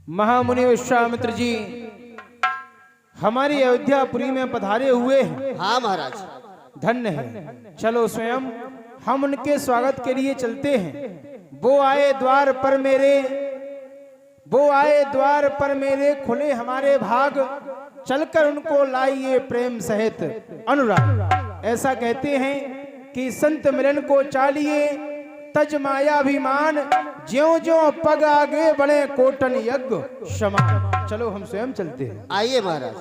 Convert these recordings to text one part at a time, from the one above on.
महामुनि विश्वामित्र जी हमारी अयोध्यापुरी में पधारे हुए हैं। हाँ महाराज। धन्य है। चलो स्वयं हम उनके स्वागत के लिए चलते हैं। वो आए द्वार पर मेरे खुले हमारे भाग, चलकर उनको लाइए प्रेम सहित अनुराग। ऐसा कहते हैं कि संत मिलन को चालिए तज मायाभिमान, ज्यों ज्यों पग आगे बढ़े कोटन यज्ञ समान। चलो हम स्वयं चलते हैं। आइए महाराज।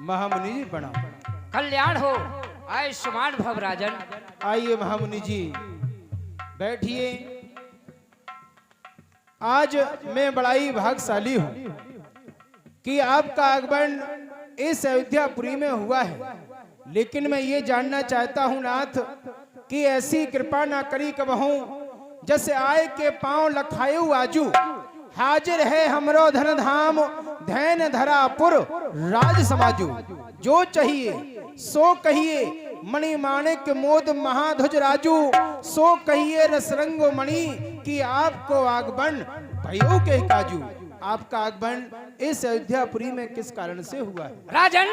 महामुनि जी प्रणाम। कल्याण हो, आयुष्मान भव राजन। आइए महामुनि जी बैठिए। आज मैं बड़ा ही भाग्यशाली हूं कि आपका आगमन इस अयोध्यापुरी में हुआ है। लेकिन मैं ये जानना चाहता हूं नाथ कि ऐसी कृपा ना करी कबहूं, जैसे आए के पांव लखायु आजू। हाजिर है हमरो धन धाम, धैन धरापुर राज समाजू। जो चाहिए सो कहिए, मणि माणिक मोद महाध्वज राजू। सो कहिए रसरंग मणि कि आपको आगमन भयो के काजू। आपका आगमन इस अयोध्यापुरी में किस कारण से हुआ है? राजन,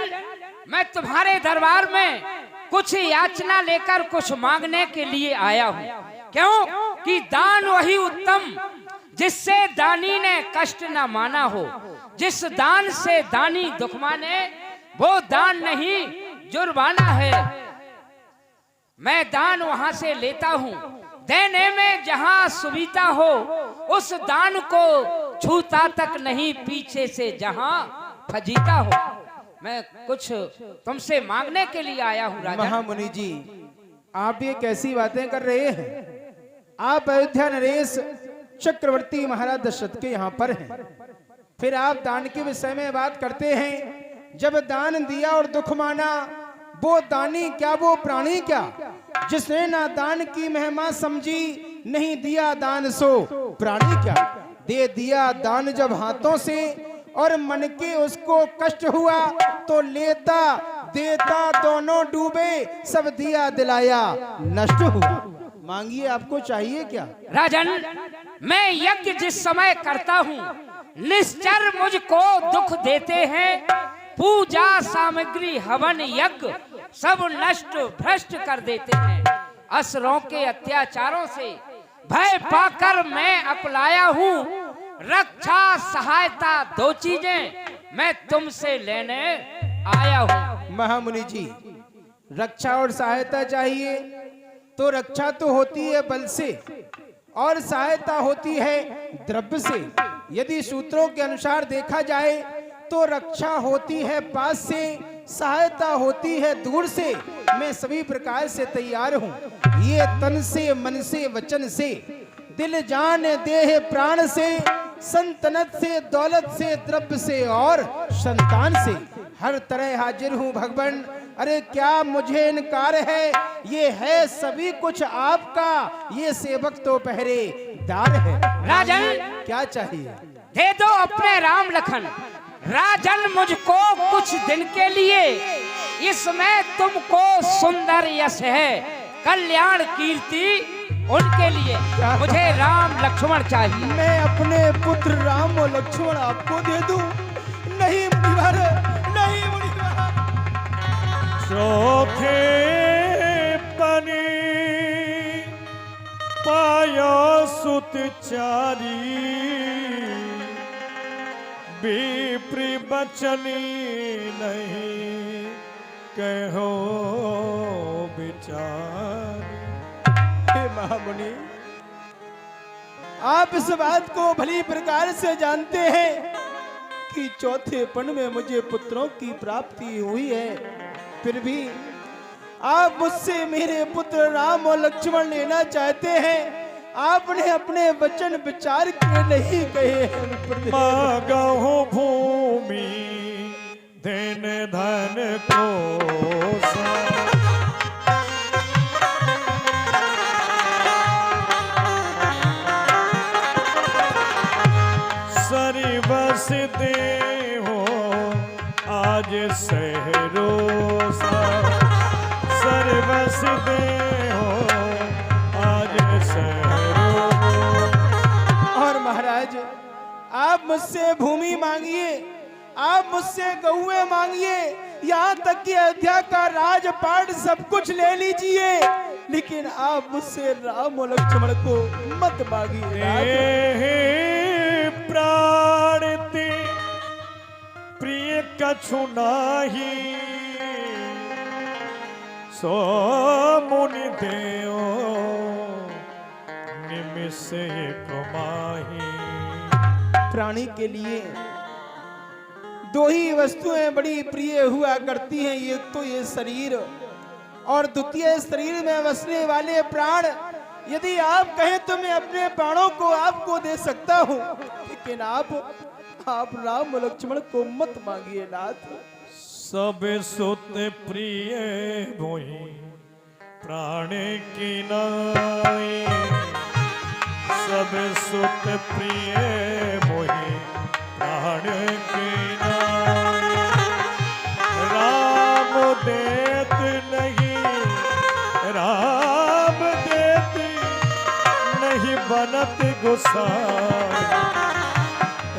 मैं तुम्हारे दरबार में कुछ याचना लेकर कुछ मांगने के लिए आया हूँ। क्यों कि दान वही उत्तम जिससे दानी ने कष्ट न माना हो। जिस दान से दानी दुख माने, वो दान नहीं जुर्माना है। मैं दान वहां से लेता हूँ, देने में जहां सुविधा हो। उस दान को छूता तक नहीं, पीछे से जहां फजीता हो। मैं कुछ तुमसे मांगने के लिए आया हूँ राजा। महामुनि जी, आप ये कैसी बातें कर रहे हैं? आप अयोध्या नरेश चक्रवर्ती महाराज दशरथ के यहाँ पर हैं, फिर आप दान के विषय में बात करते हैं। जब दान दिया और दुख माना, वो दानी क्या वो प्राणी क्या? जिसने ना दान की महिमा समझी, नहीं दिया दान सो प्राणी क्या? दे दिया दान जब हाथों से और मन के उसको कष्ट हुआ, तो लेता देता दोनों डूबे, सब दिया दिलाया नष्ट हुआ। मांगिए, आपको चाहिए क्या? राजन, मैं यज्ञ जिस समय करता हूँ, निश्चर मुझको दुख देते हैं। पूजा सामग्री हवन यज्ञ सब नष्ट भ्रष्ट कर देते हैं। असुरों के अत्याचारों से भय पाकर मैं अकुलाया हूँ। रक्षा सहायता दो चीजें मैं तुमसे लेने आया हूँ। महामुनि जी, रक्षा और सहायता चाहिए तो रक्षा तो होती है बल से और सहायता होती है द्रव्य से। यदि सूत्रों के अनुसार देखा जाए तो रक्षा होती है पास से, सहायता होती है दूर से। मैं सभी प्रकार से तैयार हूँ। ये तन से, मन से, वचन से, दिल जान देह प्राण से, संतनत से, दौलत से, द्रव्य से और संतान से हर तरह हाजिर हूँ भगवान। अरे क्या मुझे इनकार है? ये है सभी कुछ आपका, ये सेवक तो पहरेदार है। राजन, क्या चाहिए? दे दो अपने राम लखन। राजन, मुझको कुछ दिन के लिए इसमें तुमको सुंदर यश है, कल्याण कीर्ति उनके लिए मुझे राम लक्ष्मण चाहिए। मैं अपने पुत्र राम और लक्ष्मण आपको दे दूं? नहीं मुनिवर, नहीं मुनिवर। चौथे पनी पाया सुत चारी, विप्र बचनी नहीं कहो विचार। महामुनि, आप इस बात को भली प्रकार से जानते हैं कि चौथे पन में मुझे पुत्रों की प्राप्ति हुई है, फिर भी आप मुझसे मेरे पुत्र राम और लक्ष्मण लेना चाहते हैं। आपने अपने वचन विचार के नहीं कहे। मांगहु भूमि धन धन को सरी बस दे हो आज सहरो सा। सर बस दे हो आज मुझसे भूमि मांगिए, आप मुझसे गौएं मांगिए, यहाँ तक कि अयोध्या का राजपाट सब कुछ ले लीजिए, लेकिन आप मुझसे राम और लक्ष्मण को मत मांगिए। प्राण ते प्रिय कछु नाही, सो मुनि देव निमिष एक माही। प्राणी के लिए दो ही वस्तुएं बड़ी प्रिय हुआ करती हैं, एक तो ये शरीर और द्वितीय शरीर में बसने वाले प्राण। यदि आप कहें तो मैं अपने प्राणों को आपको दे सकता हूं, लेकिन आप राम और लक्ष्मण को मत मांगिए नाथ। सब सुत प्रिय मोहि प्राण की नाई, सब सुत प्रिय मोहि प्राण की नाई। राम देत नहीं, राम देत नहीं बनत गुसाई,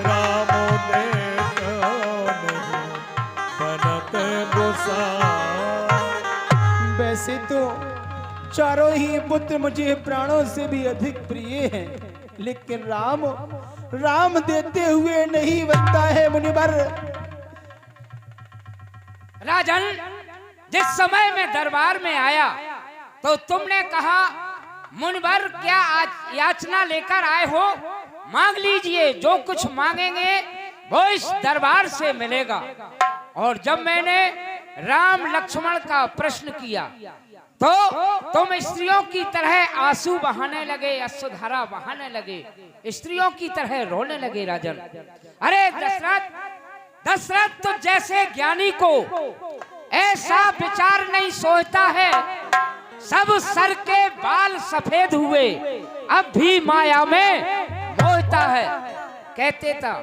राम देत नहीं बनत गुसाई। वैसे तो चारों ही पुत्र मुझे प्राणों से भी अधिक प्रिय हैं, लेकिन राम देते हुए नहीं बनता है मुनिवर। राजन, जिस समय मैं दरबार में आया तो तुमने कहा मुनिवर क्या आज याचना लेकर आए हो, मांग लीजिए, जो कुछ मांगेंगे वो इस दरबार से मिलेगा। और जब मैंने राम लक्ष्मण का प्रश्न किया तो तुम स्त्रियों की तरह आंसू बहाने लगे, अश्रुधारा बहाने लगे, स्त्रियों की तरह रोने लगे। राजन, अरे दशरथ तो जैसे ज्ञानी को ऐसा विचार नहीं सोचता है, सब सर के बाल सफेद हुए अब भी माया में मोहता है। कहते था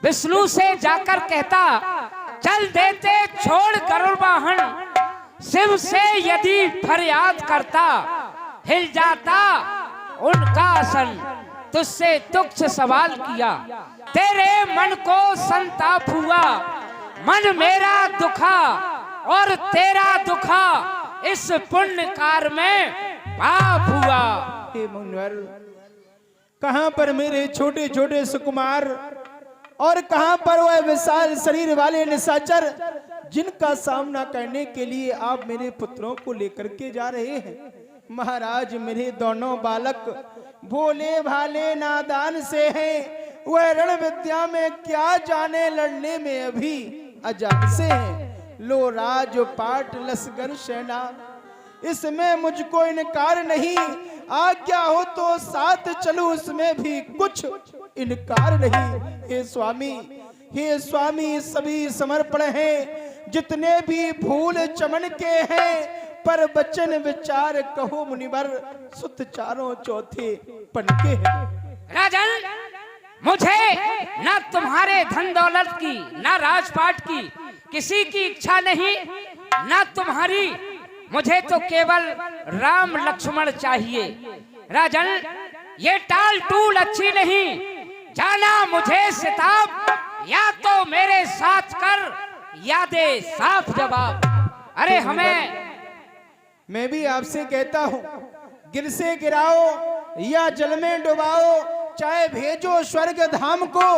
विष्णु से जाकर कहता चल देते छोड़ गरुड़ वाहन, शिव से यदि फरियाद करता हिल जाता उनका आसन। तुझसे तुच्छ सवाल किया तेरे मन को संताप हुआ, मन मेरा दुखा और तेरा दुखा इस पुण्य कार में पाप हुआ। हे मुनिवर, कहां पर मेरे छोटे छोटे सुकुमार और कहां पर वह विशाल शरीर वाले निशाचर जिनका सामना करने के लिए आप मेरे पुत्रों को लेकर के जा रहे हैं। महाराज, मेरे दोनों बालक भोले भाले नादान से हैं, वह रण विद्या में क्या जाने, लड़ने में अभी अजान से हैं। लो राज पाट लसगर सेना, इसमें मुझको इनकार नहीं, आज्ञा हो तो साथ चलूं, उसमें भी कुछ इनकार नहीं। हे स्वामी सभी समर्पण हैं, जितने भी भूल चमन के हैं, पर वचन विचार कहो मुनिवर, सुत चारों चौथे पनके हैं। राजन, मुझे ना तुम्हारे धन दौलत की, ना राजपाट की किसी की इच्छा नहीं, ना तुम्हारी, मुझे तो केवल राम लक्ष्मण चाहिए। राजन, ये टाल टूल अच्छी नहीं, जाना मुझे सिताब, या तो मेरे साथ कर या दे साफ जवाब। अरे हमें, मैं भी आपसे कहता हूँ, गिर से गिराओ या जल में डुबाओ, चाहे भेजो स्वर्ग धाम को,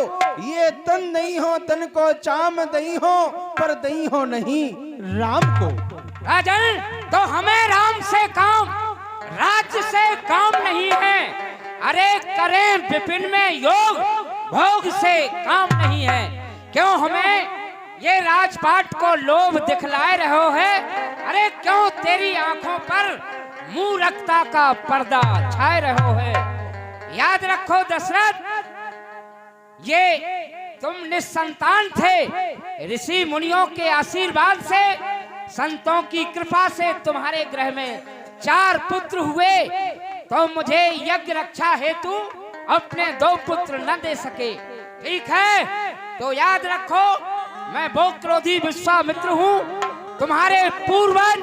ये तन नहीं हो तन को चाम दई हो, पर दई हो नहीं राम को। राजन, तो हमें राम से काम, राज्य से काम नहीं है। अरे करें विपिन में योग, भोग से काम नहीं है। क्यों हमें ये राजपाट को लोभ दिखलाए रहो है? अरे क्यों तेरी आंखों पर मूर्खता का पर्दा छाए रहो है? याद रखो दशरथ, ये तुम निसंतान थे, ऋषि मुनियों के आशीर्वाद से, संतों की कृपा से तुम्हारे ग्रह में 4 पुत्र हुए, तो मुझे यज्ञ रक्षा हेतु अपने 2 पुत्र न दे सके। ठीक है, तो याद रखो, मैं बहुत क्रोधी विश्वामित्र हूँ। तुम्हारे पूर्वज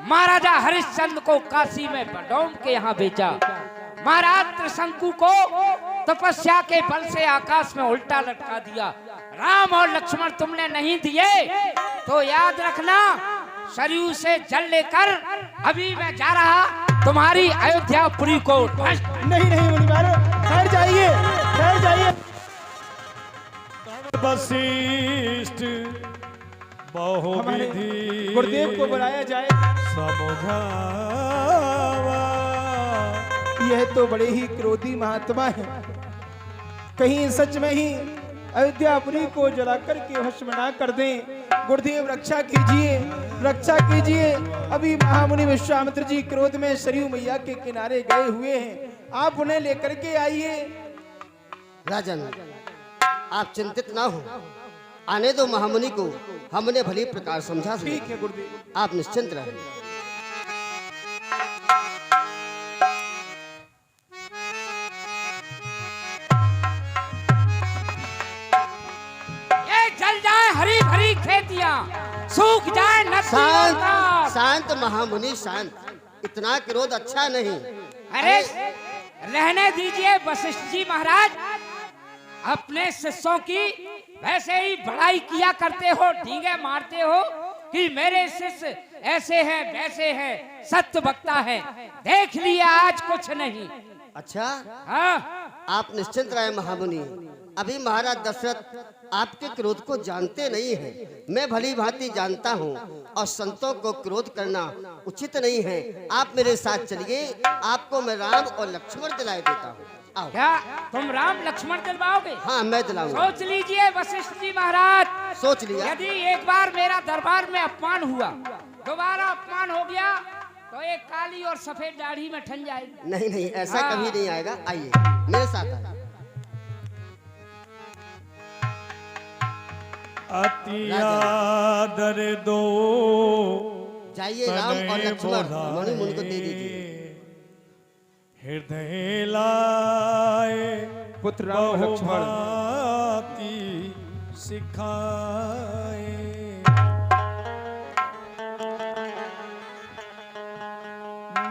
महाराजा हरिश्चंद्र को काशी में बडौम के यहाँ बेचा, महाराज त्रिशंकु को तपस्या के बल से आकाश में उल्टा लटका दिया। राम और लक्ष्मण तुमने नहीं दिए तो याद रखना, सरयू से जल लेकर अभी मैं जा रहा तुम्हारी अयोध्यापुरी को। नहीं नहीं मुनिवर, ठहर जाइए, ठहर जाइए। वशिष्ठ बहुविधि गुरुदेव को बुलाया जाए। समझावा। यह तो बड़े ही क्रोधी महात्मा है, कहीं सच में ही अयोध्यापुरी को जलाकर के भस्म ना कर दें। गुरुदेव रक्षा कीजिए, रक्षा कीजिए। अभी महामुनि विश्वामित्र जी क्रोध में सरयू मैया के किनारे गए हुए हैं, आप उन्हें लेकर के आइए। राजन, आप चिंतित ना हो, आने दो महामुनि को, हमने भली प्रकार समझा। ठीक है गुरुदेव, आप निश्चिंत रहें। ये जल जाए हरी भरी खेतियां, सूख जाए नदी और शांत, ताल। शांत महामुनि शांत, इतना क्रोध अच्छा नहीं। अरे रहने दीजिए वशिष्ठ जी महाराज, अपने शिष्यों की वैसे ही बड़ाई किया करते हो, ढींगे मारते हो कि मेरे शिष्य ऐसे हैं वैसे हैं, सत्य वक्ता है। देख लिया आज कुछ नहीं। अच्छा, हाँ, आप निश्चिंत रहे महामुनि। अभी महाराज दशरथ आपके क्रोध को जानते नहीं हैं, मैं भली भांति जानता हूँ, और संतों को क्रोध करना उचित नहीं है। आप मेरे साथ चलिए, आपको मैं राम और लक्ष्मण दिलाए देता हूँ। आओ। क्या तुम राम लक्ष्मण दिलवाओगे? हाँ, मैं दिलाऊंगा। सोच लीजिए वशिष्ठ जी महाराज, सोच लिया। यदि एक बार मेरा दरबार में अपमान हुआ, दोबारा अपमान हो गया तो एक काली और सफेद दाढ़ी में ठन जाएगी। नहीं नहीं, ऐसा हाँ। कभी नहीं आएगा। आइए मेरे साथ आइए। अति आदर दो जाइए, राम और लक्ष्मण मणि मुनि को दे दीजिए। हृदय लाए पुत्र राम और लक्ष्मण। बहुभांति सिखाए।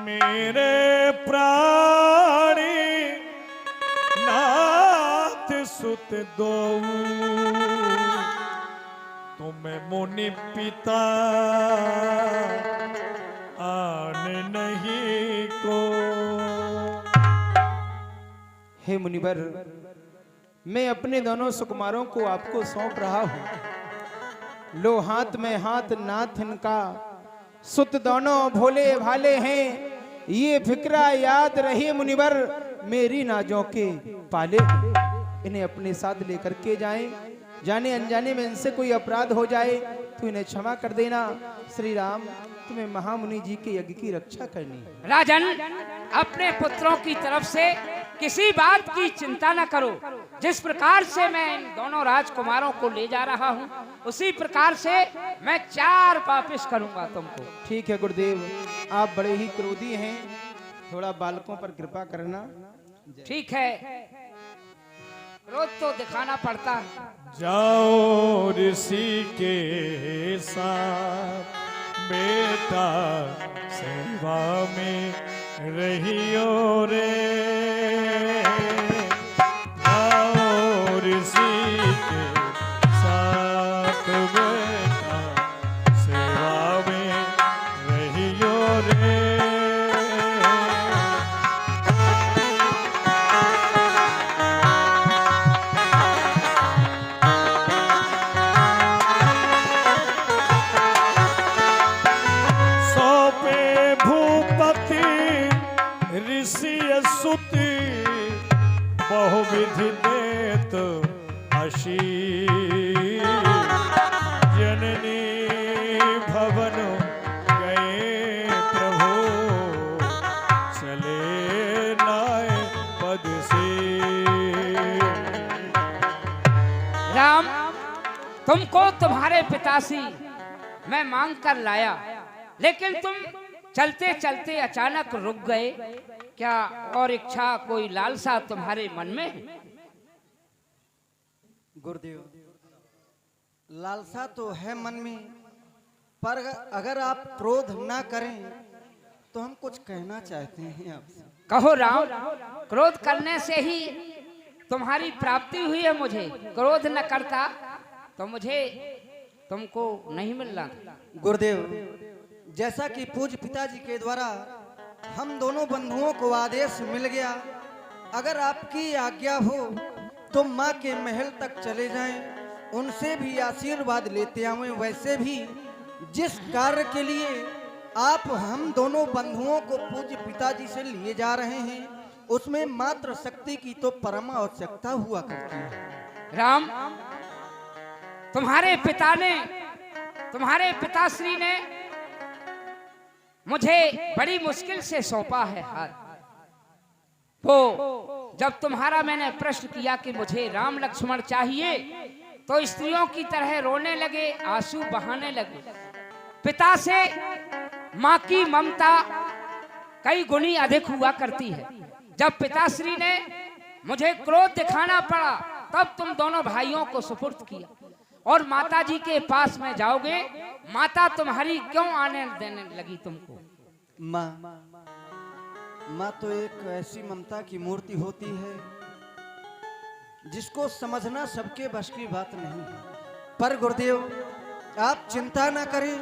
मेरे प्राणी नाथ सुत दो, तुम्हें मुनि पिता आन नहीं को। हे मुनिवर, मैं अपने दोनों सुकुमारों को आपको सौंप रहा हूँ। लो हाथ में हाथ, नाथ इनका, सुत दोनों भोले भाले हैं। ये फिक्रा याद रहे मुनिवर, मेरी नाजों के पाले। इन्हें अपने साथ लेकर के जाएं, जाने अनजाने में इनसे कोई अपराध हो जाए तो इन्हें क्षमा कर देना। श्री राम, तुम्हें महामुनि जी के यज्ञ की रक्षा करनी है। राजन, अपने पुत्रों की तरफ से किसी बात की चिंता न करो। जिस प्रकार से मैं इन दोनों राजकुमारों को ले जा रहा हूँ, उसी प्रकार से मैं 4 वापिस करूंगा तुमको। ठीक है गुरुदेव, आप बड़े ही क्रोधी हैं, थोड़ा बालकों पर कृपा करना। ठीक है, क्रोध तो दिखाना पड़ता है। जाओ ऋषि के साथ, बेटा सेवा में रहियो रे। जाओ ऋषि के साथ, बेटा सेवा में रहियो रे। बहुविधि देत आशीष, जननी भवन गए प्रभु, चले नाय पद से। राम, तुमको तुम्हारे पिताश्री मैं मांग कर लाया, लेकिन तुम चलते चलते अचानक रुक गए। क्या और इच्छा, कोई लालसा तुम्हारे मन में है? गुरुदेव, लालसा तो है मन में, पर अगर आप क्रोध ना करें तो हम कुछ कहना चाहते हैं आपसे। कहो राम, क्रोध करने से ही तुम्हारी प्राप्ति हुई है, मुझे क्रोध न करता तो मुझे तुमको नहीं मिलना था। गुरुदेव, जैसा कि पूज्य पिताजी के द्वारा हम दोनों बंधुओं को आदेश मिल गया, अगर आपकी आज्ञा हो तो माँ के महल तक चले जाएं, उनसे भी आशीर्वाद लेते आवें। वैसे भी जिस कार्य के लिए आप हम दोनों बंधुओं को पूज्य पिताजी से लिए जा रहे हैं, उसमें मात्र शक्ति की तो परम आवश्यकता हुआ करती है। राम, तुम्हारे पिताश्री ने मुझे बड़ी मुश्किल से सौंपा है हाथ। वो जब तुम्हारा मैंने प्रश्न किया कि मुझे राम लक्ष्मण चाहिए, तो स्त्रियों की तरह रोने लगे, आंसू बहाने लगे। पिता से माँ की ममता कई गुनी अधिक हुआ करती है। जब पिताश्री ने मुझे क्रोध दिखाना पड़ा, तब तुम दोनों भाइयों को सुपुर्द किया और माता जी के पास में जाओगे। माता तुम्हारी क्यों आने देने लगी तुमको? माँ तो एक ऐसी ममता की मूर्ति होती है जिसको समझना सबके बस की बात नहीं है। पर गुरुदेव, आप चिंता ना करें,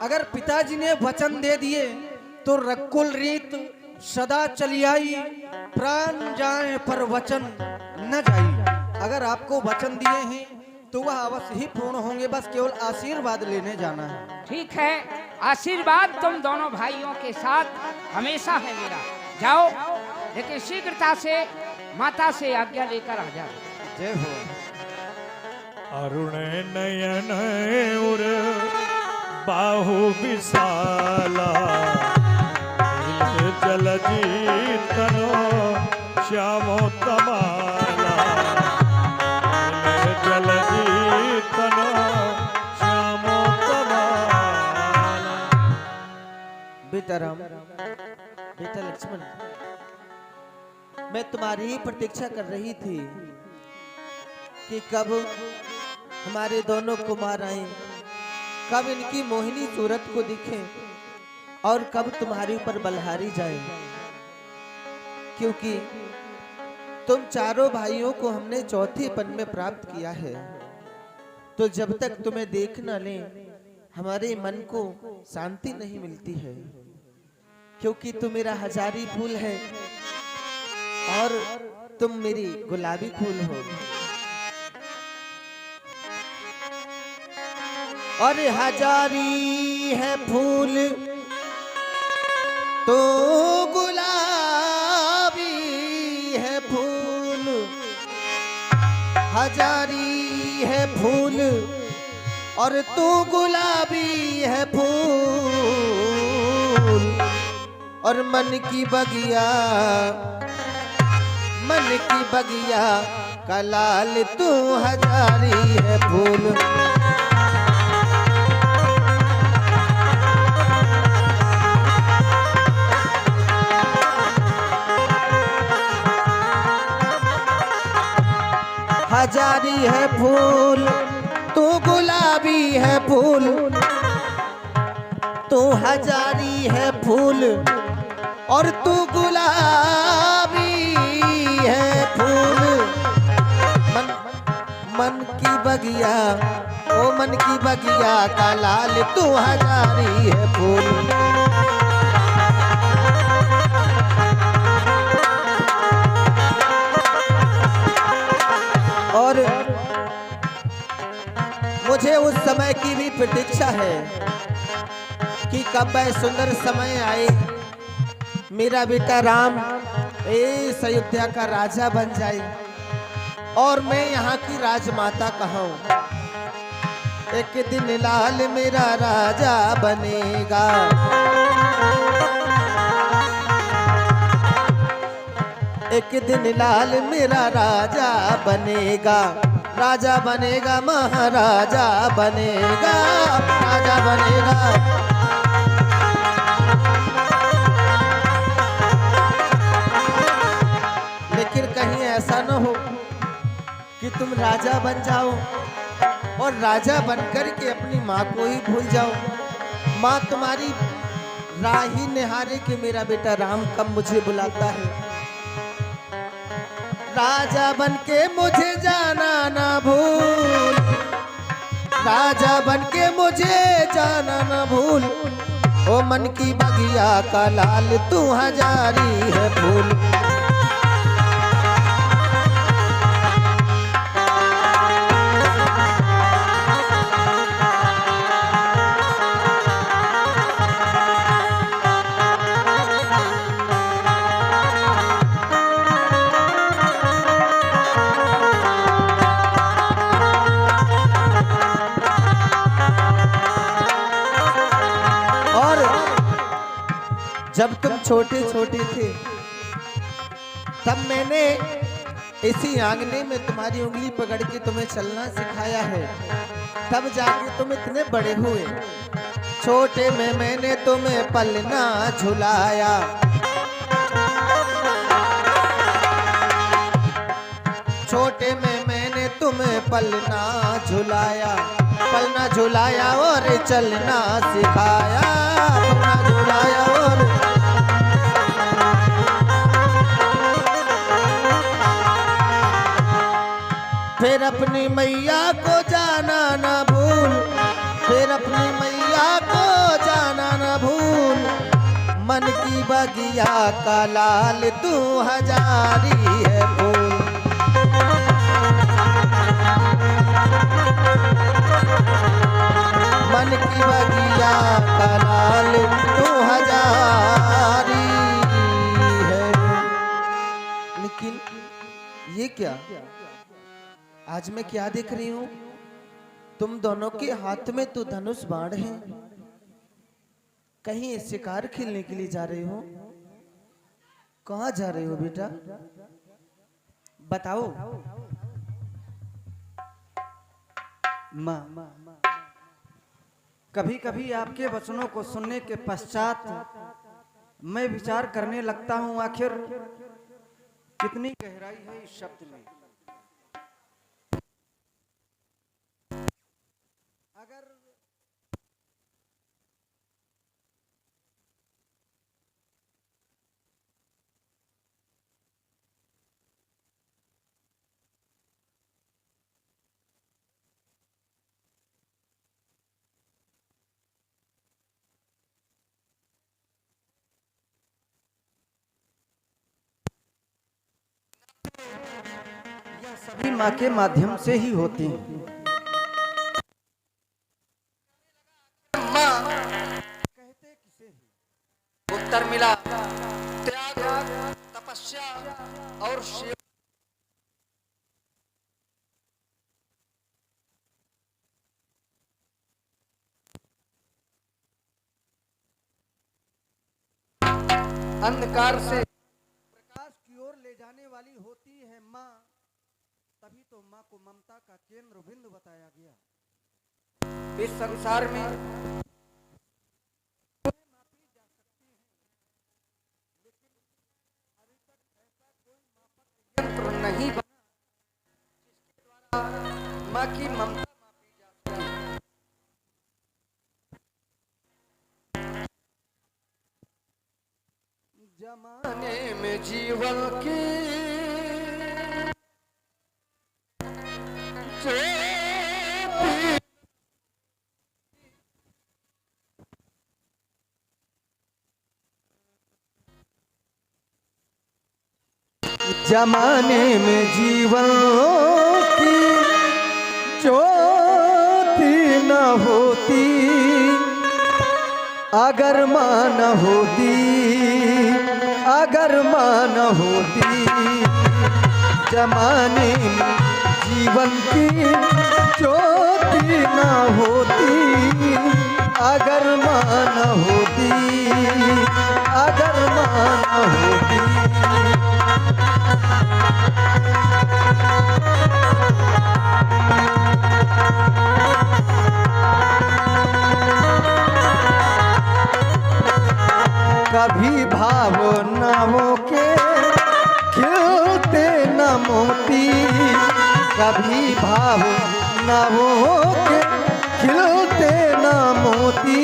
अगर पिताजी ने वचन दे दिए तो रकुल रीत सदा चली आई, प्राण जाए पर वचन न जाई। अगर आपको वचन दिए हैं तो वह अवश्य ही पूर्ण होंगे, बस केवल आशीर्वाद लेने जाना है। ठीक है, आशीर्वाद तुम दोनों भाइयों के साथ हमेशा है मेरा। जाओ, लेकिन शीघ्रता से माता से आज्ञा लेकर आ जाओ। जय हो। अरुण नयन उर बाहु विशाला, जल जीतनो श्यामो तमाला, जल जीतनो श्यामो तमाला। बेटा राम, बेटा लक्ष्मण, मैं तुम्हारी ही प्रतीक्षा कर रही थी कि कब हमारे दोनों कुमार आए, कब इनकी मोहिनी सूरत को दिखे और कब तुम्हारे ऊपर बलहारी जाए, क्योंकि तुम चारों भाइयों को हमने चौथे पन में प्राप्त किया है। तो जब तक तुम्हें देख न ले, हमारे मन को शांति नहीं मिलती है, क्योंकि तुम मेरा हजारी फूल है और तुम मेरी गुलाबी फूल हो। और हजारी है फूल तो गुलाबी है फूल, हजारी है फूल और तू गुलाबी है फूल। और मन की बगिया का लाल तू हजारी है फूल। हजारी है फूल तू गुलाबी है फूल, तू हजारी है फूल और तू गुलाबी है फूल। मन की बगिया, ओ मन की बगिया का लाल तू हजारी है फूल। और मुझे उस समय की भी प्रतीक्षा है कि कब वह सुंदर समय आए, मेरा बेटा राम इस अयोध्या का राजा बन जाए और मैं यहाँ की राजमाता कहूँ। एक दिन लाल मेरा राजा बनेगा, एक दिन लाल मेरा राजा बनेगा, राजा बनेगा महाराजा बनेगा, राजा बनेगा। लेकिन कहीं ऐसा न हो कि तुम राजा बन जाओ और राजा बनकर के अपनी माँ को ही भूल जाओ। माँ तुम्हारी राह ही निहारे कि मेरा बेटा राम कब मुझे बुलाता है। राजा बन के मुझे जाना ना भूल, राजा बन के मुझे जाना ना भूल, ओ मन की बगिया का लाल तू हजारी है फूल। जब तुम छोटे छोटे थे तब मैंने इसी आंगने में तुम्हारी उंगली पकड़ के तुम्हें चलना सिखाया है, तब जाके तुम इतने बड़े हुए। छोटे में मैंने तुम्हें पलना झुलाया, छोटे में मैंने तुम्हें पलना झुलाया, पलना झुलाया और चलना सिखाया, पलना झुलाया और फिर अपनी मैया को जाना ना भूल, फिर अपनी मैया को जाना ना भूल, मन की बगिया का लाल तू हजारी है फूल। मन की बगिया का लाल तू हजारी है। लेकिन ये क्या, आज मैं क्या देख रही हूँ? तुम दोनों के हाथ में तो धनुष बाण है, कहीं शिकार खेलने के लिए जा रहे हो? कहाँ जा रहे हो बेटा, बताओ। माँ, कभी कभी आपके वचनों को सुनने के पश्चात मैं विचार करने लगता हूँ, आखिर कितनी गहराई है इस शब्द में। अगर यह सभी माँ के माध्यम से ही होती है। कहते किसे हैं? उत्तर मिला त्याग, तपस्या और सेवा। अंधकार से प्रकाश की ओर ले जाने वाली होती है माँ, तभी तो माँ को ममता का केंद्र बिंदु बताया गया। इस संसार में मापी जा सकती है, लेकिन अभी तक ऐसा कोई मापक यंत्र नहीं बना जिसके द्वारा माँ की ममता मापी जा सके। जमाने में जीवन की जमाने में जीवन की ज्योति न होती, अगर माँ न होती, अगर माँ न होती। जमाने में जीवन की ज्योति न होती, अगर माँ न होती, अगर माँ न होती। कभी भावनाओं के खिलते न मोती, कभी भावनाओं के खिलते न मोती,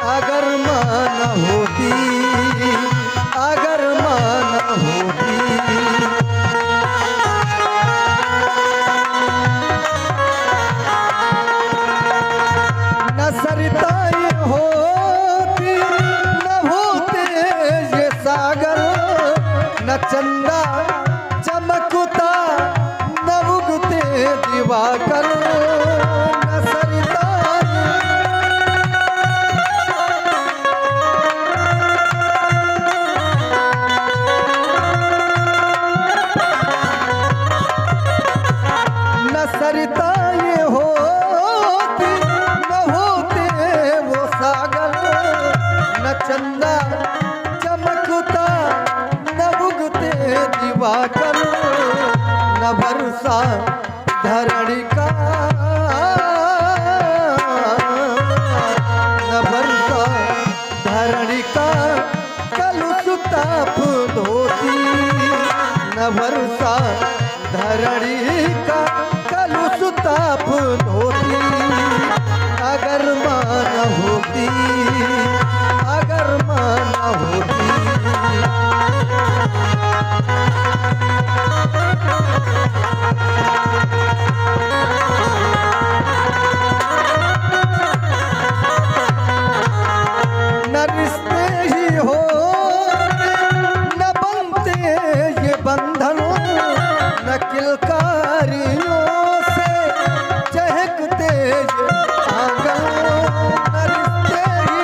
अगर माँ न होती, अगर माँ न होती। न चंदा चमकता न उगते दिवाकर न सरिता न सरिता ये होती न होते वो सागर न चंदा चमकता न उगते दिवाकर न भरोसा धरणी का न भरोसा धरणी का कलुषताप धोती न भरोसा धरणी का कलुषताप धोती अगर मान होती अगर मान होती न रिश्ते ही होते न बनते ये बंधन न किलकारियों से चहकते ये आंगन न रिश्ते ही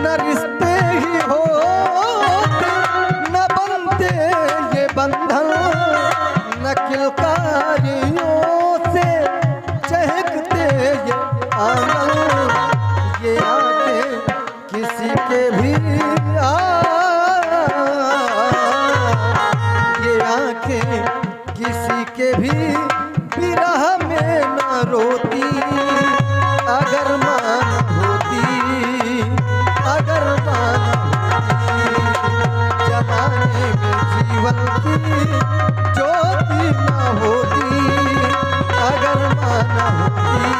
न रिश्ते ही होते न बनते ये बंधन न किलकारियों से चहकते ये आंगन ये आंखें किसी के भी ये आंखें किसी के भी विरह में न रोती अगर मान होती अगर मान होती जमाने में जीवन की ज्योति न होती अगर मान होती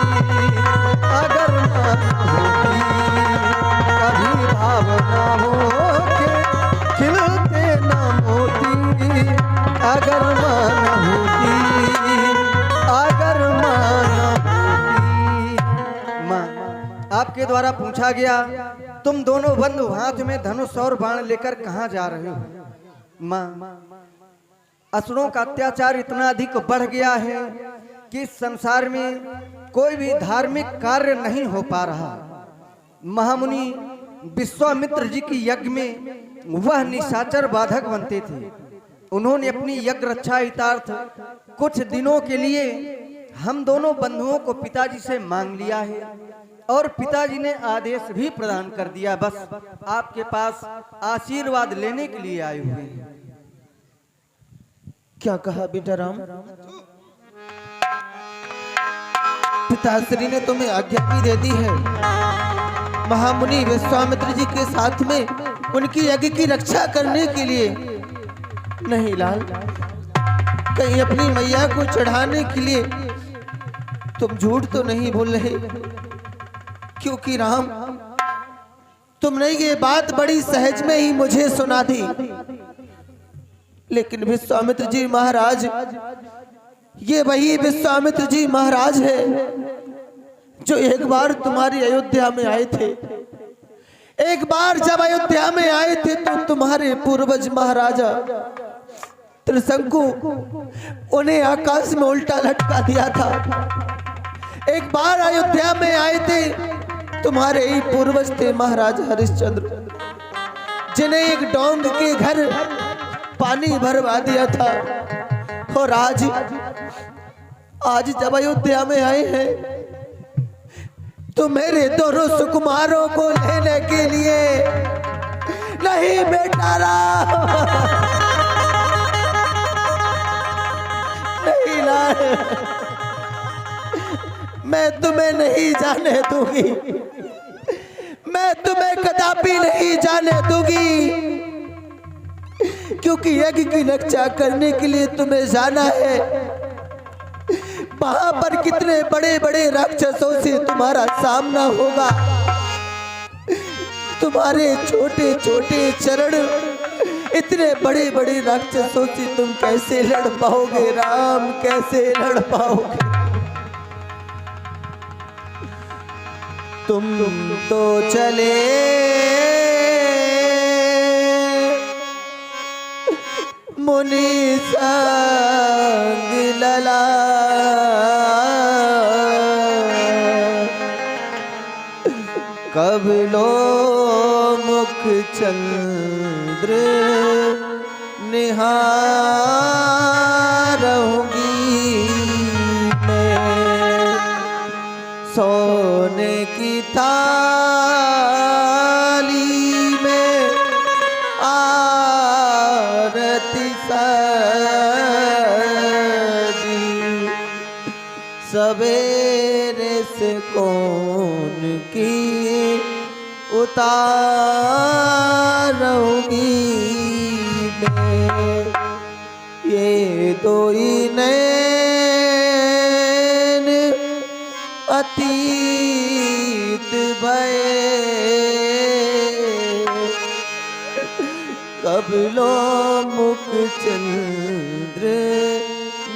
अगर मान होती कभी भावना हो के खिलते न मोती अगर मान होती अगर मान होती। माँ आपके द्वारा पूछा गया तुम दोनों बंधु हाथ में धनुष और बाण लेकर कहाँ जा रहे हो? माँ असुरों का अत्याचार इतना अधिक बढ़ गया है कि इस संसार में कोई भी धार्मिक कार्य नहीं हो पा रहा। महामुनि विश्वामित्र जी की यज्ञ में वह निशाचर बाधक बनते थे। उन्होंने अपनी यज्ञ रक्षा हितार्थ कुछ दिनों के लिए हम दोनों बंधुओं को पिताजी से मांग लिया है और पिताजी ने आदेश भी प्रदान कर दिया। बस आपके पास आशीर्वाद लेने के लिए आए हुए हैं। क्या कहा बेटा राम? पिताश्री ने तुम्हें आज्ञा भी दे दी है महामुनि विश्वामित्र जी के साथ में उनकी यज्ञ की रक्षा करने के लिए। नहीं लाल, कहीं अपनी मैया को चढ़ाने के लिए तुम झूठ तो नहीं बोल रहे? क्योंकि राम तुमने ये बात बड़ी सहज में ही मुझे सुना दी, लेकिन विश्वामित्र जी महाराज ये वही विश्वामित्र जी महाराज है जो एक बार तुम्हारी अयोध्या में आए थे। एक बार जब अयोध्या में आए थे तो तुम्हारे पूर्वज महाराजा त्रिशंकु उन्हें आकाश में उल्टा लटका दिया था। एक बार अयोध्या में आए थे तुम्हारे ही पूर्वज थे महाराज हरिश्चंद्र, जिन्हें एक डोंग के घर पानी भरवा दिया था। और आज जब अयोध्या में आए हैं तो मेरे दोनों सुकुमारों को लेने के लिए नहीं बेटा राम, नहीं लाए, मैं तुम्हें नहीं जाने दूंगी, मैं तुम्हें कदापि नहीं जाने दूंगी, क्योंकि यज्ञ की रक्षा करने के लिए तुम्हें जाना है। वहां पर कितने बड़े बड़े राक्षसों से तुम्हारा सामना होगा। तुम्हारे छोटे छोटे चरण इतने बड़े बड़े राक्षसों से तुम कैसे लड़ पाओगे राम, कैसे लड़ पाओगे? तुम तो चले मुनि संग लला, कब लो मुख चंद्र निहारूंगी मैं, सोने की थाली में आरती सजी, सवेरे से कौन की उतारूंगी मैं, ये दो ही नैन अतीत भये, कब लो मुख चंद्र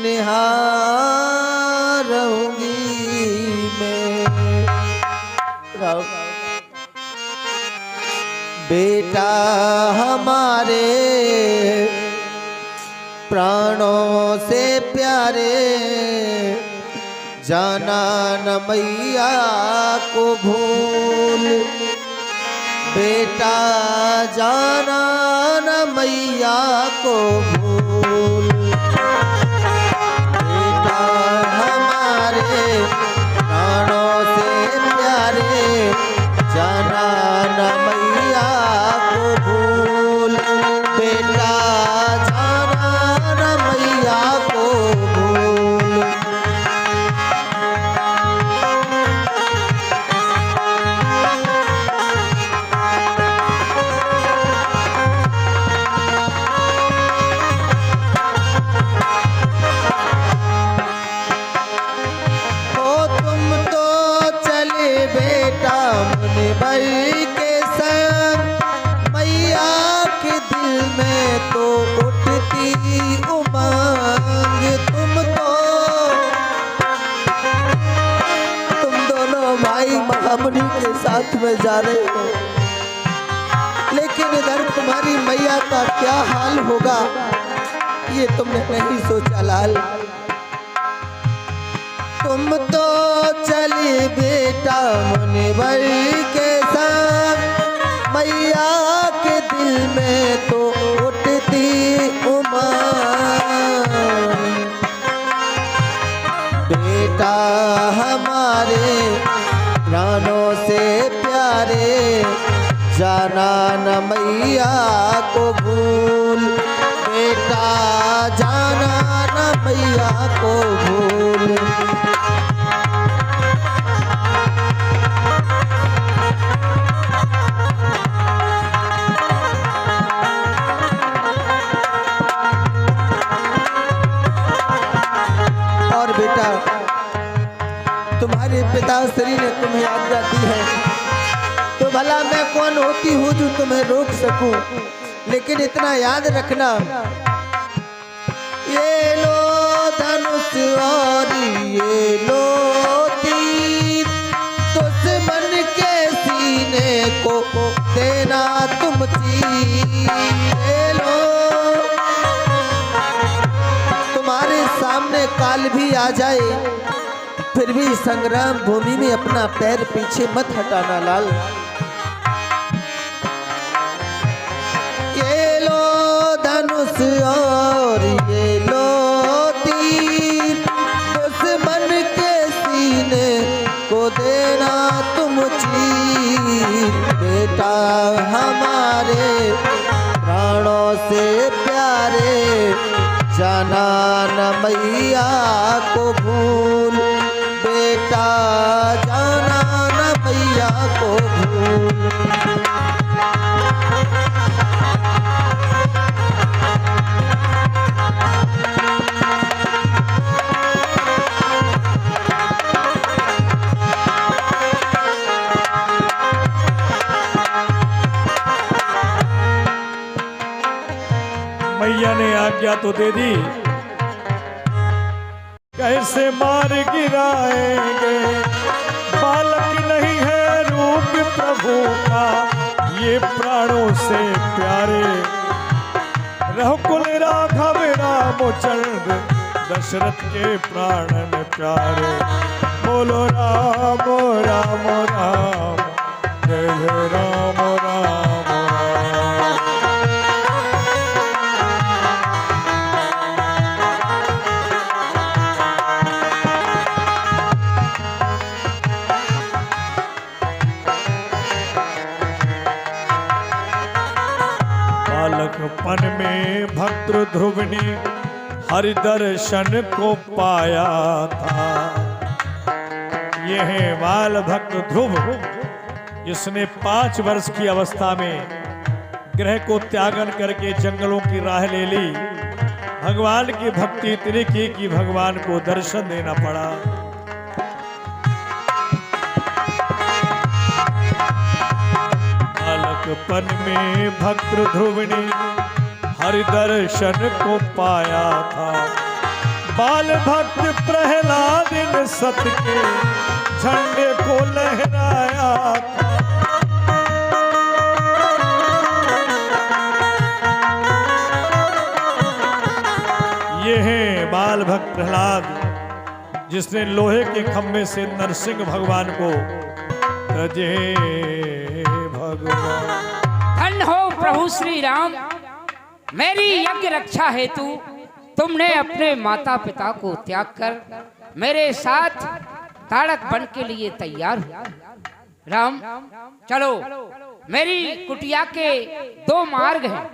निहारूंगी मैं। राम बेटा हमारे प्राणों से प्यारे, जाना न मैया को भूल, बेटा जाना न मैया को भूल, बेटा हमारे प्राणों से प्यारे, जाना न मैया को भूल, बेटा जाना न मैया को भूल। भाई के संग मैया के दिल में तो उठती उमंग, तुम दोनों भाई महामुनि के साथ में जा रहे हो, लेकिन इधर तुम्हारी मैया का क्या हाल होगा ये तुमने नहीं सोचा लाल। तुम तो चली बेटा मुनि भाई के संग, मैया के दिल में तो उठती उमंग, बेटा हमारे प्राणों से प्यारे, जाना न मैया को भूल, बेटा जाना न मैया को भूल। और बेटा तुम्हारे पिताश्री ने तुम्हें आज्ञा दी है तो भला मैं कौन होती हूँ जो तुम्हें रोक सकूं, लेकिन इतना याद रखना, ये लो धनुष और ये लो तीर, दुश्मन के सीने को देना तुम चीर लो। तुम्हारे सामने काल भी आ जाए फिर भी संग्राम भूमि में अपना पैर पीछे मत हटाना लाल। ये लो धनुष और ये लो तीर, दुश्मन के सीने को देना तुम चीर, बेटा हमारे प्राणों से प्यारे, जाना न मैया को भूल, बेटा जाना न मैया को भूल। आज्ञा तो दे दी, कैसे मार गिराएंगे, बालक नहीं है रूप प्रभु का, ये प्राणों से प्यारे, रघुकुल राघव रामचंद्र दशरथ के प्राणन प्यारे। बोलो राम राम राम, जय जय राम राम राम। बालकपन में भक्त ध्रुव ने हरि दर्शन को पाया था। यह है बाल भक्त ध्रुव, जिसने 5 वर्ष की अवस्था में गृह को त्यागन करके जंगलों की राह ले ली। भगवान की भक्ति इतनी की कि भगवान को दर्शन देना पड़ा। बालकपन में भक्त ध्रुव ने हरि दर्शन को पाया था। बाल भक्त प्रहलाद इन सत के झंडे को लहराया था। ये है बाल भक्त प्रहलाद, जिसने लोहे के खंभे से नरसिंह भगवान को तजे भगवान। धन्य हो प्रभु श्री राम, मेरी यज्ञ रक्षा हेतु तुमने अपने माता पिता को त्याग कर मेरे साथ ताड़क बन के लिए तैयार हो। राम चलो, मेरी कुटिया के 2 मार्ग हैं।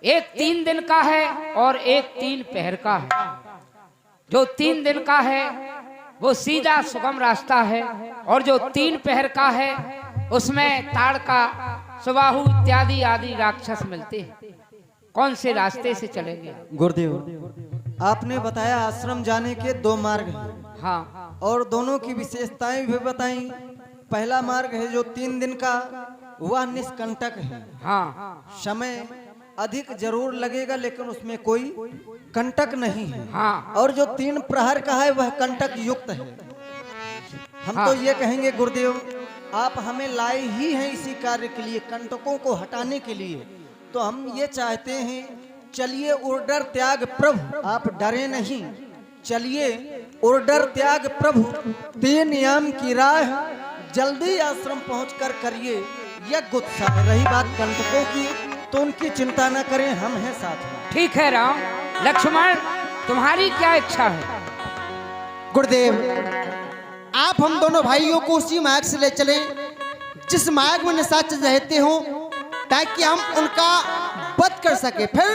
एक 3 दिन का है और एक 3 पहर का है। जो 3 दिन का है वो सीधा सुगम रास्ता है, और जो 3 पहर का है उसमें ताड़का, सुबाहु इत्यादि आदि राक्षस मिलते हैं। कौन से रास्ते से चलेंगे? गुरुदेव, आपने बताया आश्रम जाने के 2 मार्ग हैं। हाँ, और दोनों की विशेषताएं भी बताई। पहला मार्ग है जो 3 दिन का, वह निष्कंटक है। हाँ, समय अधिक जरूर लगेगा लेकिन उसमें कोई कंटक नहीं है। हाँ। और जो 3 प्रहर का है वह कंटक युक्त है। हम तो ये कहेंगे गुरुदेव, आप हमें लाए ही हैं इसी कार्य के लिए, कंटकों को हटाने के लिए। तो हम ये चाहते हैं, चलिए ऑर्डर त्याग प्रभु, आप डरे नहीं, चलिए ऑर्डर त्याग प्रभु, 3 याम की राह जल्दी आश्रम पहुंचकर करिए यज्ञ उत्साह। रही बात कंटकों की तो उनकी चिंता न करें, हम हैं साथ में। ठीक है राम। लक्ष्मण, तुम्हारी क्या इच्छा है? गुरुदेव, आप हम दोनों भाइयों को उसी मार्ग से ले चलें जिस मार्ग में निशाचर रहते हो, ताकि हम उनका वध कर सके। फिर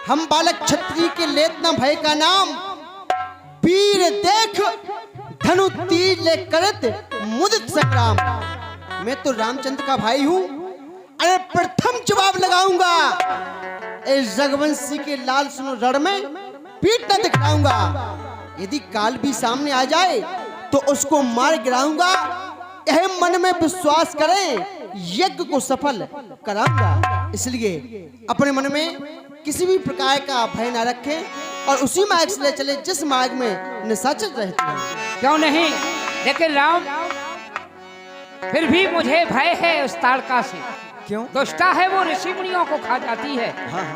हम बालक क्षत्रिय के लेतना भय का नाम, वीर देख धनु तीर ले करत मुदित संग्राम। मैं तो रामचंद्र का भाई हूँ, अरे प्रथम जवाब लगाऊंगा। इस रघुवंशी के लाल सुनो रण में पीठ न दिखलाऊंगा। यदि काल भी सामने आ जाए तो उसको मार गिराऊंगा। यह मन में विश्वास करें, यज्ञ को सफल कराऊंगा। इसलिए अपने मन में किसी भी प्रकार का भय न रखें और उसी मार्ग से ले चले जिस मार्ग में निशाचर रहते हैं। क्यों नहीं, लेकिन राम फिर भी मुझे भय है उस ताड़का से। क्यों? दुष्टा है, वो ऋषि मुनियों को खा जाती है।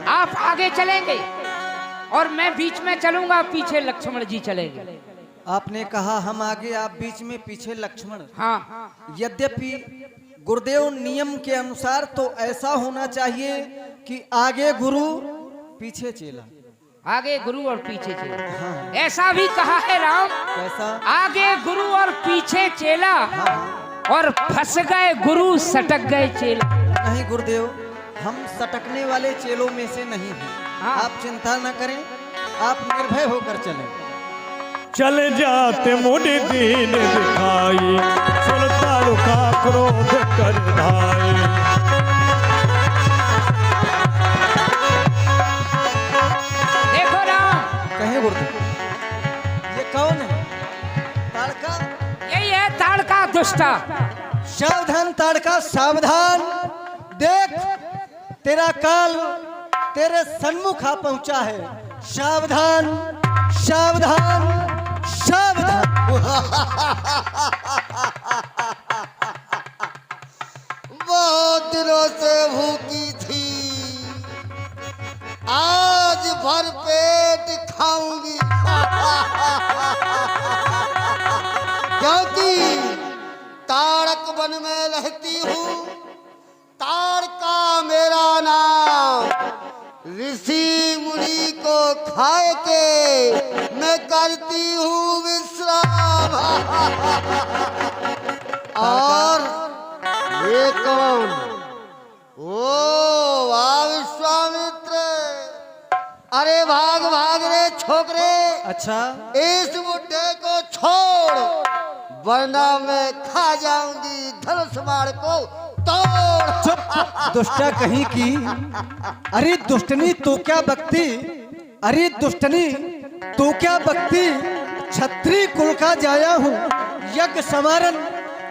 आप आगे चलेंगे और मैं बीच में चलूंगा, पीछे लक्ष्मण जी चलेंगे। आपने कहा हम आगे, आप बीच में, पीछे लक्ष्मण। हाँ, यद्यपि गुरुदेव नियम के अनुसार तो ऐसा होना चाहिए कि आगे गुरु पीछे चेला। आगे गुरु और पीछे चेला, ऐसा भी कहा है राम। कैसा? आगे गुरु और पीछे चेला, और फंस गए गुरु सटक गए चेला। नहीं गुरुदेव, हम सटकने वाले चेलों में से नहीं हैं। हाँ। आप चिंता न करें, आप निर्भय होकर चलें। चले जाते मुनि दीन दिखाई, सुनता रुका क्रोध कर धाई। देखो राम, कहे गुरुदेव, ये कौन है? ताड़का? यही है ताड़का दुष्टा। सावधान ताड़का, सावधान। देख, तेरा काल तेरे सन्मुख आ पहुंचा है। सावधान सावधान सावधान। बहुत दिनों से भूखी थी, आज भर पेट खाऊंगी। क्योंकि तारक वन में रहती हूँ, तारका मेरा नाम। ऋषि मुनि को खाए के मैं करती हूँ विश्राम। और ये कौन? ओ वाह विश्वामित्र, अरे भाग भाग रे छोकरे। अच्छा, इस बुड्ढे को छोड़, वरना मैं खा जाऊंगी धनुष बाण को तोड़। चुप दुष्टा कहीं की। अरे दुष्टनी तो क्या बकती, अरे दुष्टनी तो क्या बकती। क्षत्रिय कुल का जाया हूँ, यज्ञ समारन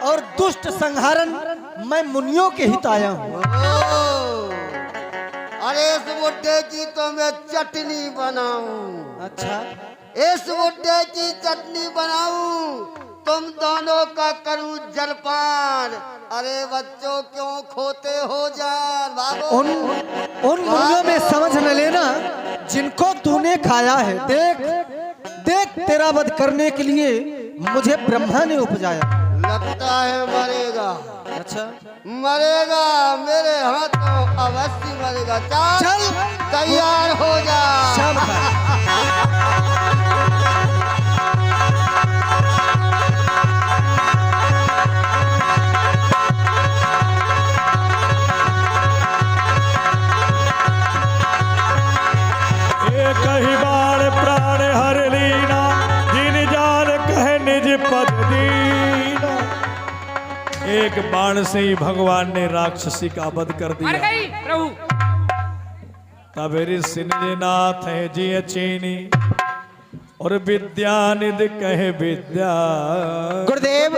और दुष्ट संहारन मैं मुनियों के हित आया हूँ। अरे इस बुड्ढे की तो मैं चटनी बनाऊं। अच्छा, इस बुड्ढे की चटनी बनाऊं, तुम दोनों का करूं जलपान। अरे बच्चों क्यों खोते हो जान, भागो। उन मुनियों में समझ न लेना जिनको तूने खाया है। देख देख, तेरा वध करने के लिए मुझे ब्रह्मा ने उपजाया। लगता है मरेगा। अच्छा, मरेगा, मेरे हाथों अवश्य मरेगा। चल तैयार हो जा। कही बार प्राण हर लीना, जिन जान कहे निज पद दीना। एक बाण से ही भगवान ने राक्षसी का वध कर मर दिया। गई प्रभु। तब ऋषि नाथ है जी चीनी, और विद्यानिधि कहे विद्या। गुरुदेव,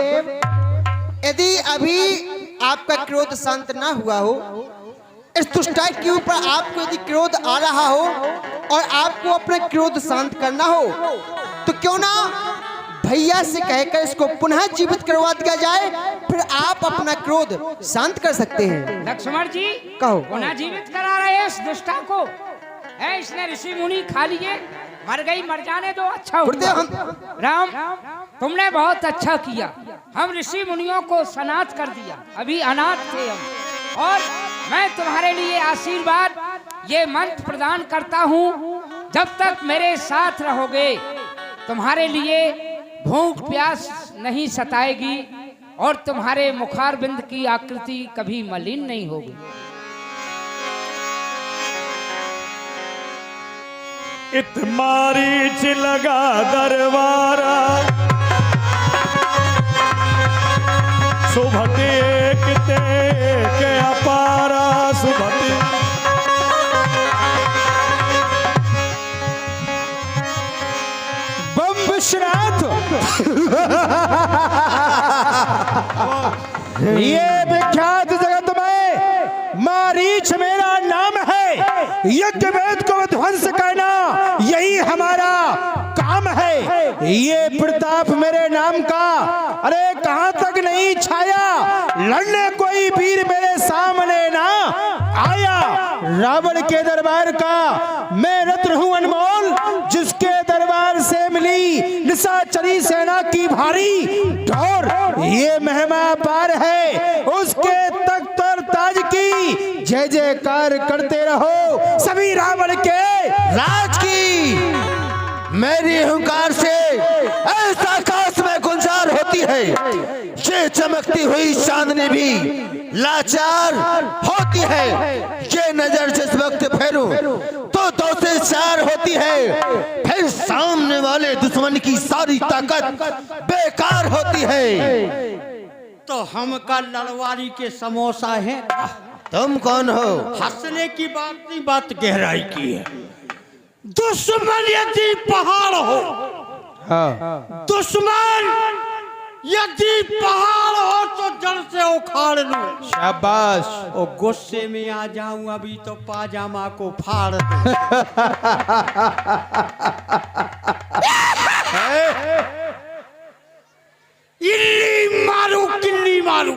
यदि अभी आपका क्रोध शांत ना हुआ हो, इस दुष्टाई के ऊपर आपको यदि क्रोध आ रहा हो और आपको अपना क्रोध शांत करना हो, तो क्यों ना भैया से कहकर इसको पुनः जीवित करवा दिया जाए, फिर आप अपना क्रोध शांत कर सकते हैं। लक्ष्मण जी कहो। पुनः जीवित करा रहे हैं इस दुष्टा को। है इसने ऋषि मुनि खा लिए, मर गई, मर जाने दो। अच्छा हुआ। राम, तुमने बहुत अच्छा किया। हम ऋषि मुनियों को सनाथ कर दिया, अभी अनाथ थे हम। और मैं तुम्हारे लिए आशीर्वाद ये मंत्र प्रदान करता हूँ, जब तक मेरे साथ रहोगे तुम्हारे लिए भूख प्यास नहीं सताएगी और तुम्हारे मुखारबिंद की आकृति कभी मलिन नहीं होगी। इत मारीच लगा दरबारा, सुभते किते के अपारा। सुभते बम विश्वनाथ। ये विख्यात जगत में मारीच मेरा नाम है। यज्ञ वेद को ध्वंस करना यही हमारा काम है। ये प्रताप मेरे नाम का अरे कहां तक नहीं छाया, लड़ने कोई वीर मेरे सामने ना आया। रावण के दरबार का मैं रत्न हूं अनमोल, जिसके दरबार से मिली निशाचरी सेना की भारी ढोर। ये महिमा पार है उसके तख्त और ताज की, जय जयकार करते रहो सभी रावण के राज की। मेरी हुंकार से ऐसा आकाश में गुंजार होती है, ये चमकती हुई चांदनी भी लाचार होती है। ये नजर जिस वक्त फेरूं तो दो से चार होती है, फिर सामने वाले दुश्मन की सारी ताकत बेकार होती है। तो हम का लड़वारी के समोसा है। तुम कौन हो? हंसने की बात नहीं, बात गहराई की है। दुश्मन यदि पहाड़ हो, दुश्मन यदि पहाड़ हो तो जड़ से उखाड़ लूं, शाबाश। और गुस्से में आ जाऊं अभी तो पाजामा को फाड़ दूं। इल्ली मारू किल्ली मारू,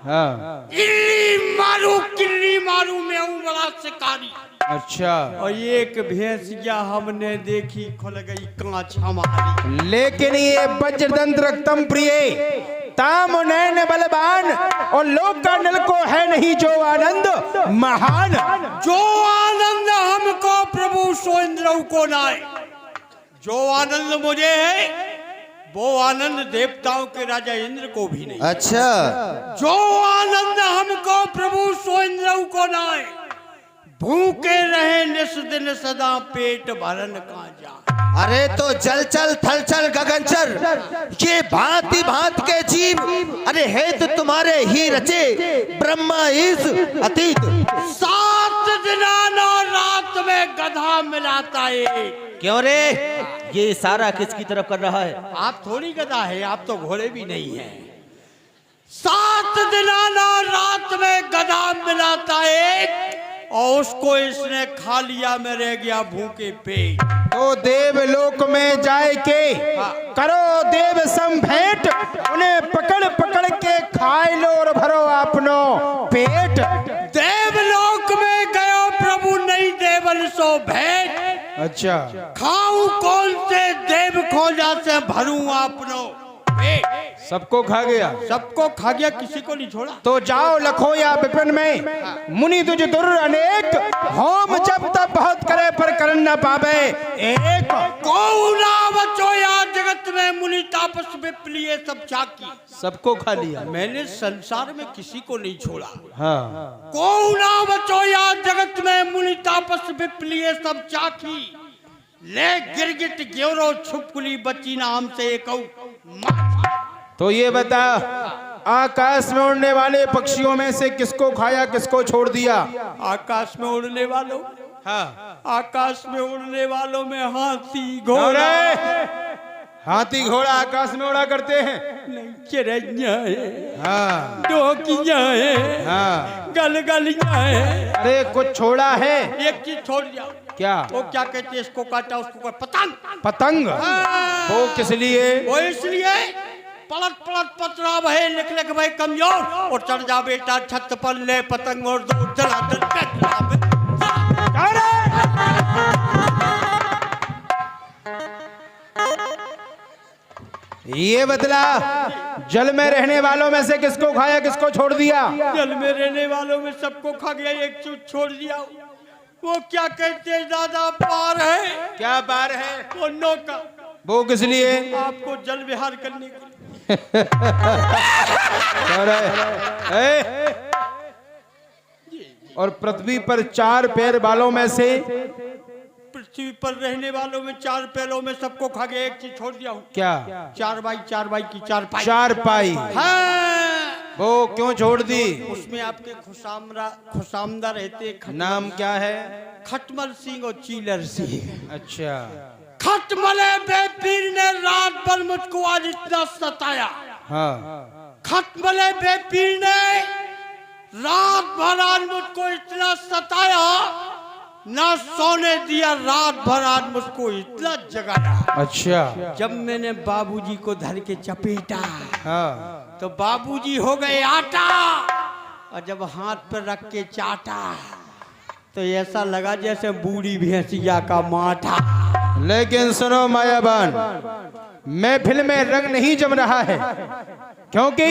हाँ, इल्ली मारू किल्ली मारू, मैं हूं बड़ा शिकारी। अच्छा। और एक भैंसिया हमने देखी, खुल गई कांच हमारी। लेकिन ये वज्रदंत रक्तम प्रिय ताम नयन बलवान और लोक का नल को है नहीं जो आनंद महान। जो आनंद हमको प्रभु सो इंद्र को नाय, जो आनंद मुझे है वो आनंद देवताओं के राजा इंद्र को भी नहीं। अच्छा, जो आनंद हमको प्रभु सो इंद्र को नाय, भूखे रहे निस दिन सदा पेट भरन का जा। अरे तो जल चल थल चल गगन चल, ये भांति भांत के जीव, अरे है तो तुम्हारे ही रचे ब्रह्मा इस अतीत। 7 दिना 9 रात में गधा मिलाता है। क्यों रे, ये सारा किसकी तरफ कर रहा है? आप थोड़ी गधा है, आप तो घोड़े भी नहीं है। 7 दिना 9 रात में गधा मिलाता है और उसको इसने खा लिया, में रह गया भूखे पेट। तो देवलोक में जाए के करो देव सम भेंट, उन्हें पकड़ पकड़ के खाए लो और भरो अपनो पेट। देवलोक में गयो प्रभु नहीं देवल सो भेंट, अच्छा। खाऊं कौन से देव खोजा से भरूं अपनो पेट। सबको खा गया, सबको खा गया, किसी को नहीं छोड़ा। तो जाओ लखो या विपिन में मुनि तुझ दुर अनेक, होम जब तब बहुत करे पर कर न पावे एक। को ना बचो या जगत में मुनि तापस विप्लिए सब चाकी। सबको खा लिया, मैंने संसार में किसी को नहीं छोड़ा। हाँ। को ना बचो या जगत में मुनि तापस विप्लिए सब चाकी, ले गिरगिट ग्योरो छुपकुली बच्ची नाम से एक तो ये बता, आकाश में उड़ने वाले पक्षियों में से किसको खाया किसको छोड़ दिया? आकाश में उड़ने वालों, हाँ, आकाश में उड़ने वालों में हाथी घोड़ा, हाथी घोड़ा आकाश में उड़ा करते हैं। नहीं चिड़ैया है, हाँ, डोकियां है, हाँ, गलगलियां है। अरे कुछ छोड़ा है? एक चीज छोड़ दिया। क्या? वो क्या कहते हैं, इसको काटा उसको कोई पतंग। पतंग? वो किस लिए? वो इसलिए पलट पलट पतरा भय निकले के भाई कमजोर, और चढ़ जा बेटा छत पर ले पतंग और दो धड़ाधड़ ये बदला, जल में रहने वालों में से किसको खाया किसको छोड़ दिया? जल में रहने वालों में सबको खा गया, एक चीज छोड़ दिया। वो क्या कहते हैं दादा, पार है। क्या पार है? वो नौका। वो किस लिए? आपको जल विहार करने के लिए। और पृथ्वी पर 4 पैर वालों में से, पृथ्वी पर रहने वालों में 4 पैरों में सबको खा गया, एक चीज छोड़ दिया हूँ। क्या? 4 बाई की 4 पाई। 4 पाई। हाँ। वो क्यों छोड़ दी? उसमें आपके खुशामदा रहते। नाम क्या है? खटमल सिंह और चीलर सिंह। अच्छा। खटमले बेपीर ने रात भर मुझको आज इतना सताया। हाँ। खटमले बेपीर ने रात भर आज मुझको इतना सताया, ना सोने दिया, रात भर आज मुझको इतना जगाया। अच्छा। जब मैंने बाबूजी को धर के चपेटा, हाँ, तो बाबूजी हो गए आटा, और जब हाथ पर रख के चाटा तो ऐसा लगा जैसे बूढ़ी भैंसिया का माथा। लेकिन सुनो मायाबान, महफिल में रंग नहीं जम रहा है, क्योंकि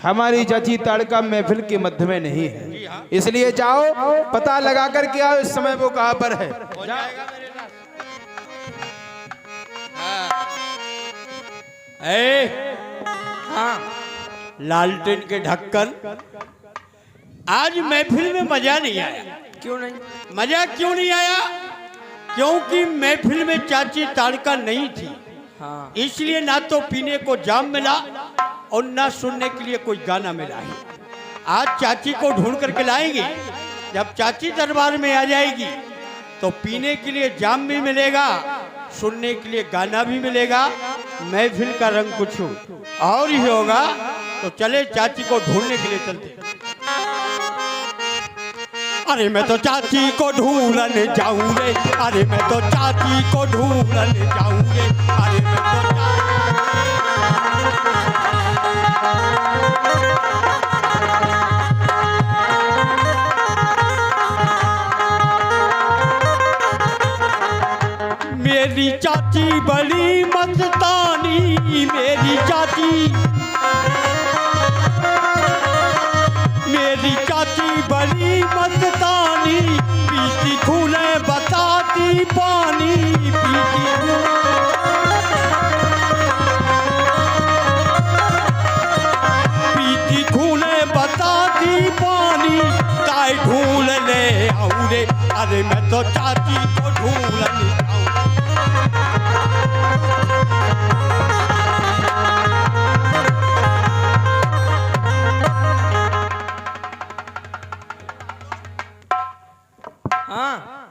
हमारी चाची ताड़का महफिल के मध्य में नहीं है। इसलिए जाओ पता लगा कर के आओ इस समय वो कहाँ पर है। हो जाएगा मेरे साथ। हाँ, लालटेन के ढक्कन। आज महफिल में मजा नहीं आया। क्यों नहीं? मजा क्यों नहीं आया? क्योंकि महफिल में चाची ताड़का नहीं थी। हाँ। इसलिए ना तो पीने को जाम मिला और ना सुनने के लिए कोई गाना मिला है। आज चाची को ढूंढ करके लाएंगे। जब चाची दरबार में आ जाएगी तो पीने के लिए जाम भी मिलेगा, सुनने के लिए गाना भी मिलेगा, महफिल का रंग कुछ और ही होगा। तो चले चाची को ढूंढने के लिए चलते। अरे मैं तो चाची को ढूंढने जाऊं रे, अरे मैं तो चाची को ढूंढने जाऊं रे, अरे मैं तो मेरी चाची बड़ी मस्तानी, मेरी चाची बड़ी मस्तानी, पीती खूने बताती पानी, पीती खूने बताती पानी, ताई ढूंढ ले आऊं रे, अरे मैं तो चाची को ढूंढने आऊं।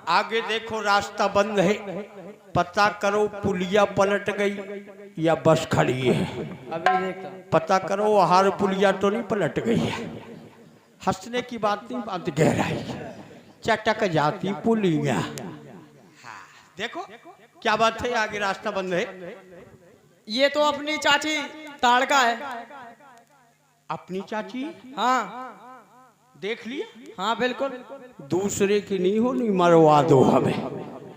आगे देखो रास्ता बंद है, पता करो पुलिया पलट गई या बस खड़ी है। अभी देखता पता करो हर पुलिया तो नहीं पलट गई है। हंसने की बात नहीं, बात गहराई। चटक जाती पुलिया। देखो क्या बात है, आगे रास्ता बंद है। ये तो अपनी चाची ताड़का है। अपनी चाची? हाँ देख लिया? हाँ बिल्कुल। दूसरे की नहीं हो, नहीं मरवा दो हमें।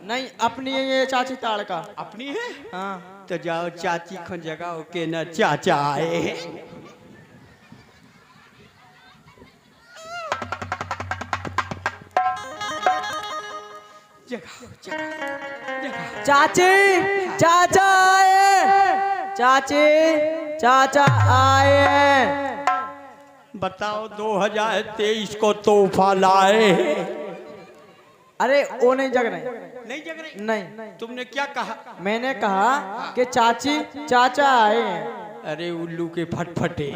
नहीं अपनी है ये चाची ताड़का। अपनी है? हाँ तो जाओ चाची को जगाओ के न चाचा आए हैं। चाची चाचा आए, चाची चाचा आए। बताओ 2023 को तोहफा लाए। अरे वो नहीं जग रहे। नहीं जग रही? नहीं तुमने क्या कहा? मैंने कहा कि चाची चाचा आए हैं। अरे उल्लू के फटफटे,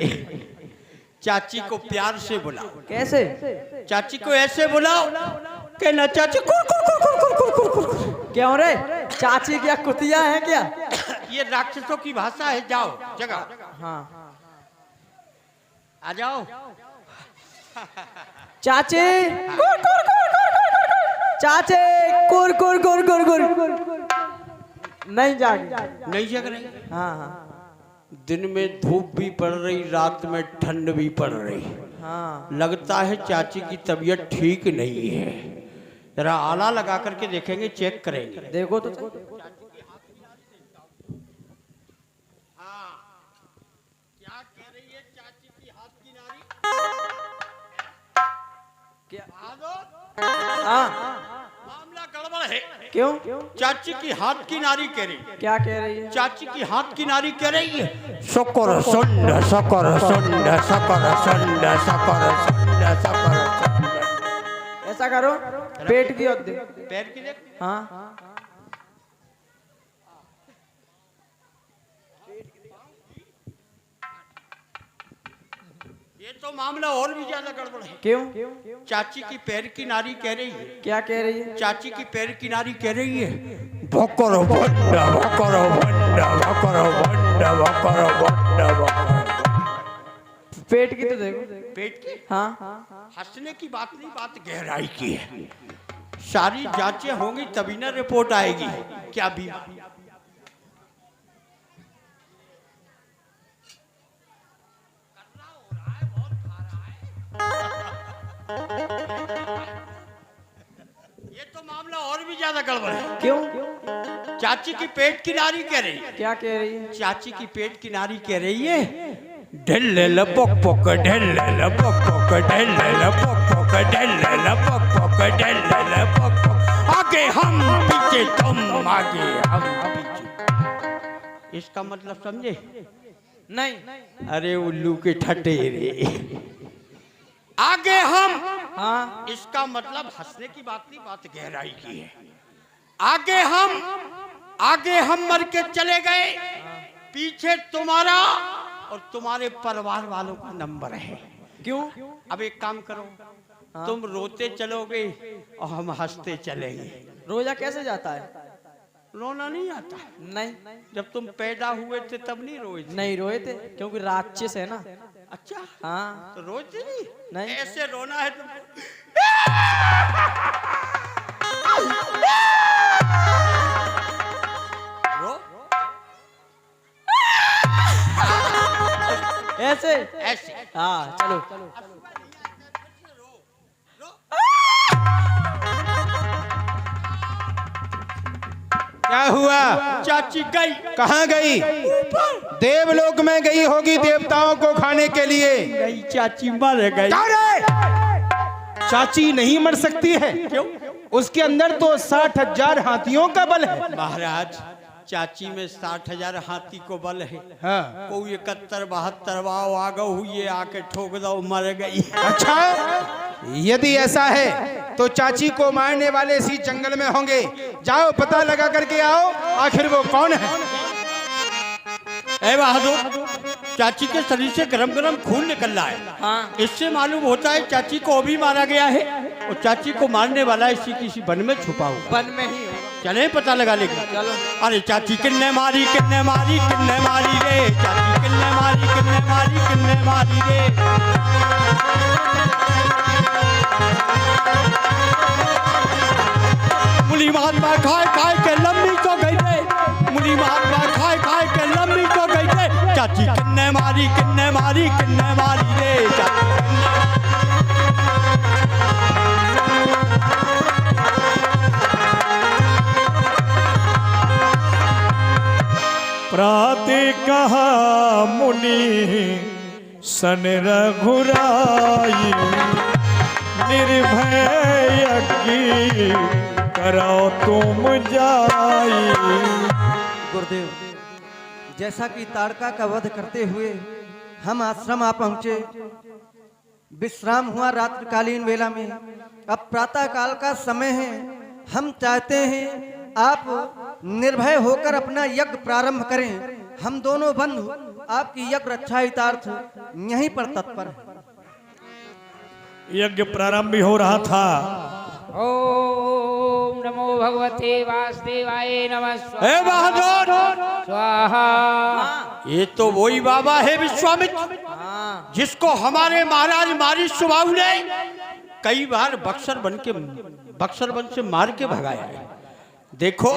चाची को प्यार से बुलाओ। कैसे? चाची को ऐसे बुलाओ कि ना चाची कुर कुर कुर कुर कुर कुर कुर कुर कुर। क्यों रे, चाची क्या कुतिया है क्या? ये राक्षसों की भाषा है। जाओ जगह। हाँ आ जाओ। चाची कुर कुर कुर कुर कुर कुर, चाची कुर कुर कुर कुर कुर। नहीं जागी। नहीं जग रही? हाँ हाँ दिन में धूप भी पड़ रही, रात में ठंड भी पड़ रही। हाँ लगता है चाची की तबीयत ठीक नहीं है। जरा आला लगा करके देखेंगे, चेक करेंगे। देखो तो क्या कह रही है चाची की हाथ की नारी? क्या? हाँ मामला गड़बड़ है। क्यों? चाची की हाथ की नारी कह रही। क्या कह रही है? चाची की हाथ की नारी कह रही है शकर सुंड शकर सुंड शकर सुंड शकर सुंड शकर सुंड। ऐसा करो, पेट की ओर दे। पैर की देख। हाँ ये तो मामला और भी ज्यादा गड़बड़ है। क्यों? चाची की पैर की नारी कह रही है। क्या कह रही है? चाची की पैर की नारी कह रही है भोकर भंडा भोकर भंडा भोकर भंडा भोकर भंडा भोकर। पेट की तो देखो। पेट की? हाँ हंसने की बात नहीं, बात गहराई की है। सारी जांचें होंगी तभी ना रिपोर्ट आएगी क्या भी। ये तो मामला और भी ज्यादा गड़बड़ है। क्यों? चाची की पेट की नारी कह रही है। क्या कह रही है? चाची की पेट की नारी कह रही है ढेले लपक पक ढेले लपक पक ढेले लपक पक ढेले लपक पक ढेले लपक पक। आगे हम पीछे तुम, आगे हम पीछे। इसका मतलब समझे? नहीं। अरे उल्लू के ठटेरे, आगे हम। हाँ इसका मतलब हंसने की बात नहीं, बात गहराई की है। आगे हम मर के चले गए, पीछे तुम्हारा और तुम्हारे परिवार वालों का नंबर है। क्यों? अब एक काम करो, तुम रोते चलोगे और हम हंसते चलेंगे। रोजा कैसे जाता है? रोना नहीं आता? नहीं जब तुम पैदा हुए थे तब नहीं रोए थे? नहीं रोए थे, क्योंकि राक्षस है ना। अच्छा, हाँ तो रोते नहीं? नहीं। ऐसे रोना है तुमको। रो ऐसे ऐसे। हाँ चलो। क्या हुआ? चाची गई। कहाँ गई? देवलोक में गई होगी देवताओं को खाने के लिए। गई चाची मर गई। चाची नहीं मर सकती है। क्यों? उसके अंदर तो 60,000 हाथियों का बल है। महाराज, चाची में 60,000 हाथी को बल है। हाँ। कोई 71-72 वाव आ गए हुई आके ठोक दो, मर गई। अच्छा, यदि ऐसा है तो चाची को मारने वाले इसी जंगल में होंगे। जाओ पता लगा करके आओ आखिर वो कौन है। ए बहादुर, चाची के शरीर से गरम गरम खून निकल रहा है। हाँ इससे मालूम होता है चाची को अभी मारा गया है और चाची को मारने वाला इसी किसी वन में छुपा हुआ। वन में ही होगा। चले पता लगा लेंगे। चलो। अरे चाची किन्ने मारी किन्ने मारी किन्ने मारी रे, चाची किन्ने मारी किन्ने मारी किन्ने मारी रे। मुली महात्मा खाए खाए के लंबी तो गई रे, मुली महात्मा खाए खाए के लंबी तो गई रे। चाची किन्ने मारी किन्ने मारी किन्ने मारी रे, चाची प्राते कहा मुनि सन रघुराई, निर्भय यज्ञ करो तुम जाई। गुरुदेव, जैसा कि ताड़का का वध करते हुए हम आश्रम आ पहुंचे, विश्राम हुआ रात्रिकालीन वेला में, अब प्रातः काल का समय है। हम चाहते हैं आप निर्भय होकर अपना यज्ञ प्रारंभ करें। हम दोनों बंधु आपकी यज्ञ रक्षा हितार्थ यहीं पर तत्पर हैं। यज्ञ प्रारंभ भी हो रहा था। ओम नमो भगवते वासुदेवाय नमः ए बहादुर, स्वाहा। ये तो वही बाबा है विश्वामित्र, जिसको हमारे महाराज मारी सुबाहु ने कई बार बक्सर वन से मार के भगाया है। देखो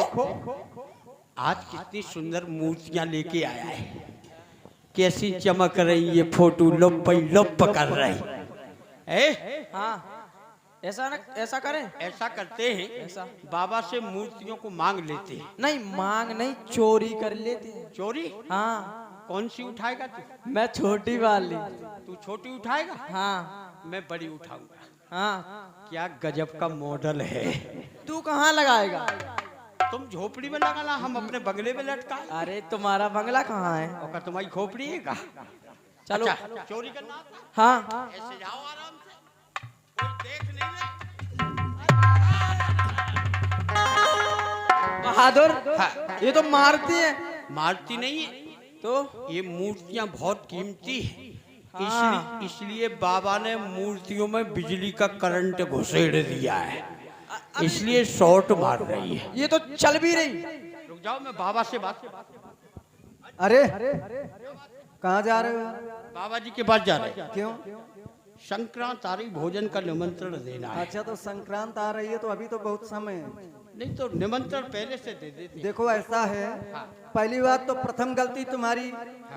आज कितनी सुंदर मूर्तियां लेके आया है, कैसी चमक रही, ये फोटो लप कर रही है। हाँ ऐसा करें। ऐसा करते हैं, ऐसा बाबा से मूर्तियों को मांग लेते हैं। नहीं, मांग नहीं, चोरी कर लेते हैं। चोरी? हाँ। कौन सी उठाएगा तू? मैं छोटी वाली। तू छोटी उठाएगा? हाँ। मैं बड़ी उठाऊंगा। हाँ। क्या गजब का मॉडल है। तू कहाँ लगाएगा? तुम झोपड़ी में लगाना, हम अपने बंगले में लटका। अरे तुम्हारा बंगला कहाँ है? और तुम्हारी खोपड़ी है का? चलो। अच्छा, चोरी करना आता है? हाँ। ऐसे जाओ आराम से, कोई देख नहीं रहा। बहादुर, हाँ। ये तो मारती है। मारती नहीं है तो ये मूर्तियां बहुत कीमती है। हाँ। इसलिए बाबा ने मूर्तियों में बिजली का करंट घुसेड़ दिया है, इसलिए शॉर्ट मार रही है। ये तो चल भी रही। रुक जाओ, मैं बाबा से बात। अरे कहाँ जा रहे हो? बाबा जी के पास जा रहे हैं। क्यों? संक्रांत आ रही, भोजन का निमंत्रण देना है। अच्छा, तो संक्रांत आ रही है तो अभी तो बहुत समय है। नहीं तो निमंत्रण पहले से दे देते। देखो ऐसा है, पहली बात तो प्रथम गलती तुम्हारी,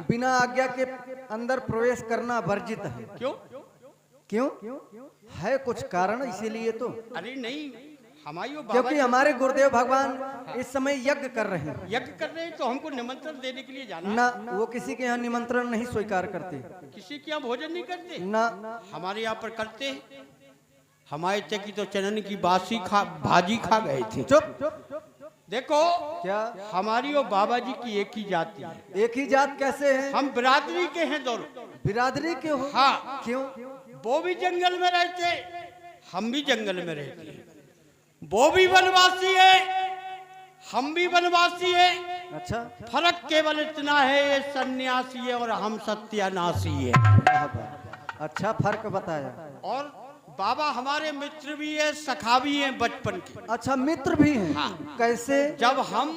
बिना आज्ञा के अंदर प्रवेश करना वर्जित है। क्यों? क्यों? है कुछ कारण इसीलिए तो। अरे नहीं, हमारी वो बाबा क्योंकि हमारे गुरुदेव भगवान इस समय यज्ञ कर रहे हैं। यज्ञ कर रहे हैं तो हमको निमंत्रण देने के लिए जाना है। ना वो किसी के यहाँ निमंत्रण नहीं स्वीकार करते, किसी के यहाँ भोजन नहीं करते ना हमारे यहाँ पर करते हैं। हमारे चकी तो चनन की बासी भाजी खा गए थे। चुप। देखो क्या हमारी और बाबा जी की एक ही जाति है। एक ही जात कैसे है? हम बिरादरी के हैं दोनों। बिरादरी के हो? हाँ। क्यों? वो भी जंगल में रहते, हम भी जंगल में रहते हैं। वो भी वनवासी है, हम भी वनवासी है। अच्छा, फर्क केवल इतना है, ये सन्यासी है और हम सत्यानाशी है। अच्छा फर्क बताया। और बाबा हमारे मित्र भी है, सखा भी है बचपन के। अच्छा, मित्र भी हैं? हाँ। कैसे? जब हम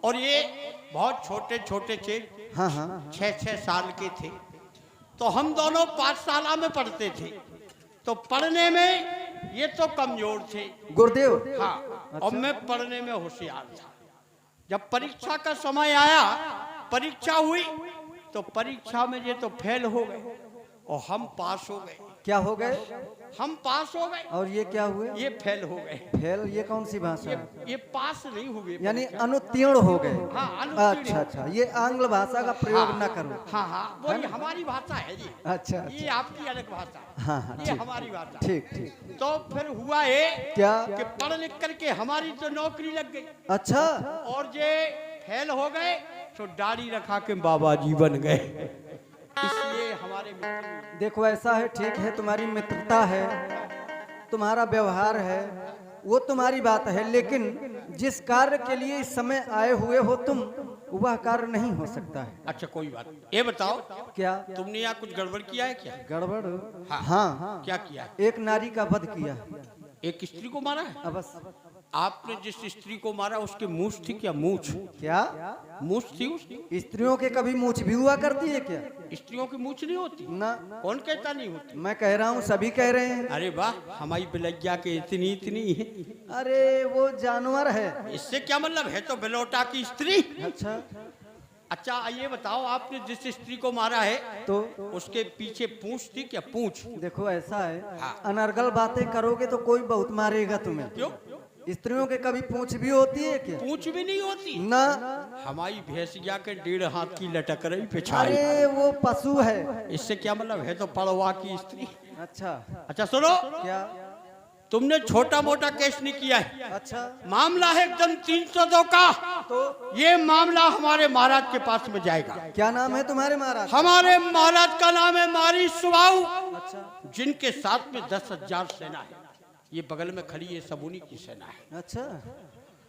और ये बहुत छोटे छोटे थे, हाँ हाँ 6-6 साल के थे, तो हम दोनों पाठशाला में पढ़ते थे। तो पढ़ने में ये तो कमजोर थे, गुरुदेव। हाँ, और मैं पढ़ने में होशियार था। जब परीक्षा का समय आया, परीक्षा हुई, तो परीक्षा में ये तो फेल हो गए और हम पास हो गए। क्या हो गए? हम पास हो गए और ये क्या हुए? ये फेल हो गए। फेल? ये कौन सी भाषा है? ये पास नहीं हुए, यानी अनुत्तीर्ण हो गए। हाँ, अनुत्तीर्ण। अच्छा अच्छा, ये आंग्ल भाषा का प्रयोग न करो। हाँ हाँ, वही हमारी भाषा है जी। अच्छा ये आपकी अलग भाषा है। हाँ हाँ, ये ठीक हमारी भाषा है। ठीक ठीक। तो फिर हुआ ये क्या? कि पढ़ लिख करके हमारी तो नौकरी लग गई अच्छा, और ये फेल हो गए, तो दाढ़ी रखा के बाबा जी बन गए। इसलिए हमारे मित्र। देखो ऐसा है, ठीक है, तुम्हारी मित्रता है, तुम्हारा व्यवहार है, वो तुम्हारी बात है, लेकिन जिस कार्य के लिए इस समय आए हुए हो तुम, वह कार्य नहीं हो सकता है। अच्छा कोई बात नहीं। ये बताओ, क्या तुमने यहाँ कुछ गड़बड़ किया है क्या? गड़बड़? हाँ। हाँ, क्या किया है? एक नारी का वध किया। एक स्त्री को मारा है? अब बस। आपने जिस स्त्री को मारा उसकी मूछ थी क्या? मूछ? क्या मूछ थी उसकी? स्त्रियों के कभी मूछ भी हुआ करती है क्या? स्त्रियों की मूछ नहीं होती? ना। कौन कहता नहीं होती? मैं कह रहा हूँ, सभी कह रहे हैं। अरे वाह, हमारी बिलैया के इतनी इतनी है। अरे वो जानवर है। इससे क्या मतलब है? तो बिलौटा की स्त्री। अच्छा अच्छा ये बताओ, आपने जिस स्त्री को मारा है तो उसके पीछे पूंछ थी क्या? पूंछ? देखो ऐसा है, हाँ। अनर्गल बातें करोगे तो कोई बहुत मारेगा तुम्हें। क्यों? स्त्रियों के कभी पूंछ भी होती है क्या? पूंछ भी नहीं होती ना। हमारी भैंसिया के 1.5 हाथ की लटक रही पिछाड़ी। अरे वो पशु है। इससे क्या मतलब है? तो पड़वा की स्त्री। अच्छा अच्छा सुनो, क्या? तुमने छोटा मोटा केस नहीं किया है, अच्छा मामला है एकदम 302 का। तो ये मामला हमारे महाराज के पास में जाएगा। क्या नाम है तुम्हारे महाराज? हमारे महाराज का नाम है मारी सुबाऊ, अच्छा जिनके साथ में 10,000 सेना है। ये बगल में खड़ी है, सबूनी की सेना है। अच्छा,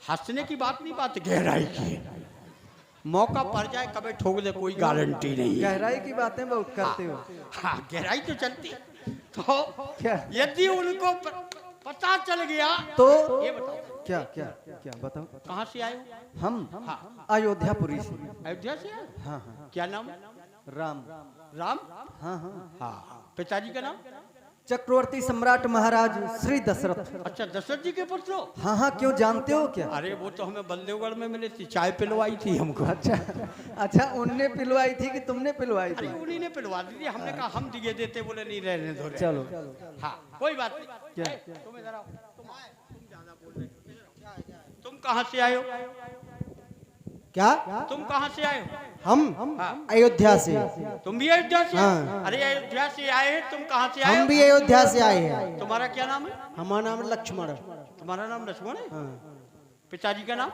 हंसने की बात नहीं, बात गहराई की है। मौका पड़ जाए कभी ठोक दे, कोई गारंटी नहीं है। गहराई की बातें बहुत करते हो। हाँ, गहराई तो चलती। तो क्या? यदि उनको पता चल गया तो ये बताओ, क्या क्या क्या बताओ? कहाँ से आए हो? हम हाँ। अयोध्यापुरी से। अयोध्या से आए? हाँ हाँ। क्या नाम? राम। राम? हाँ हाँ। हाँ। पिताजी का नाम? चक्रवर्ती सम्राट महाराज श्री दशरथ। अच्छा, दशरथ जी के पुत्र हो? हाँ हाँ, क्यों जानते हो क्या? अरे वो तो हमें बलदेवगढ़ में मिले थी, चाय पिलवाई थी हमको। अच्छा अच्छा, उनने पिलवाई थी कि तुमने पिलवाई थी? अरे उन्हीं ने पिलवा दी थी। हमने कहा हम दिए देते, बोले नहीं रहने दो। चलो। हाँ कोई बात नहीं। क्या? तुम इधर आओ। तुम ज्यादा बोल रहे हो। तुम कहाँ से आए हो? क्या? तुम कहाँ से आए हो? हम हाँ। अयोध्या से। तुम भी अयोध्या से? हाँ। अरे अयोध्या से आए हैं, तुम कहाँ से आए हम हो? भी अयोध्या से आए हैं। तुम्हारा क्या नाम है? हमारा नाम लक्ष्मण। तुम्हारा नाम लक्ष्मण है? हाँ। पिताजी का नाम?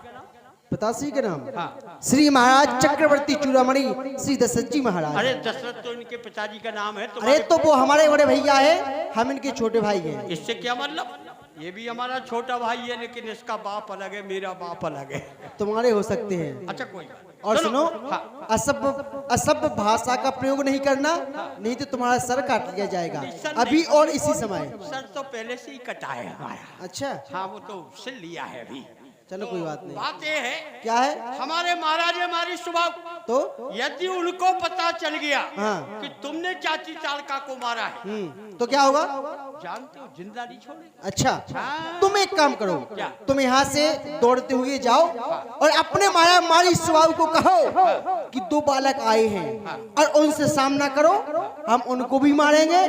पिताश्री के नाम? हाँ। श्री महाराज चक्रवर्ती चूड़ामणि श्री दशरथ जी महाराज। अरे दशरथ तो इनके पिताजी का नाम है। अरे तो वो हमारे बड़े भैया है, हम इनके छोटे भाई हैं। इससे क्या मतलब? ये भी हमारा छोटा भाई है, लेकिन इसका बाप अलग है, मेरा बाप अलग है। तुम्हारे हो सकते हैं। अच्छा कोई बात। और सुनो, हाँ। असभ्य भाषा का प्रयोग नहीं करना, नहीं तो तुम्हारा सर काट लिया जाएगा अभी और इसी समय। सर तो पहले से ही कटा है हमारा। अच्छा हाँ, वो तो सिल लिया है अभी। चलो कोई बात नहीं। बात ये है, क्या है? हमारे महाराज हमारी स्वभाव, तो यदि उनको पता चल गया हाँ। कि तुमने चाची चालका को मारा है, तो क्या होगा? जानते हो, जिंदा नहीं छोड़े। अच्छा, हाँ। तुम एक काम करो, क्या? तुम यहाँ से दौड़ते हुए जाओ और अपने माया मारी स्वभाव को कहो कि 2 बालक आए हैं और उनसे सामना करो, हम उनको भी मारेंगे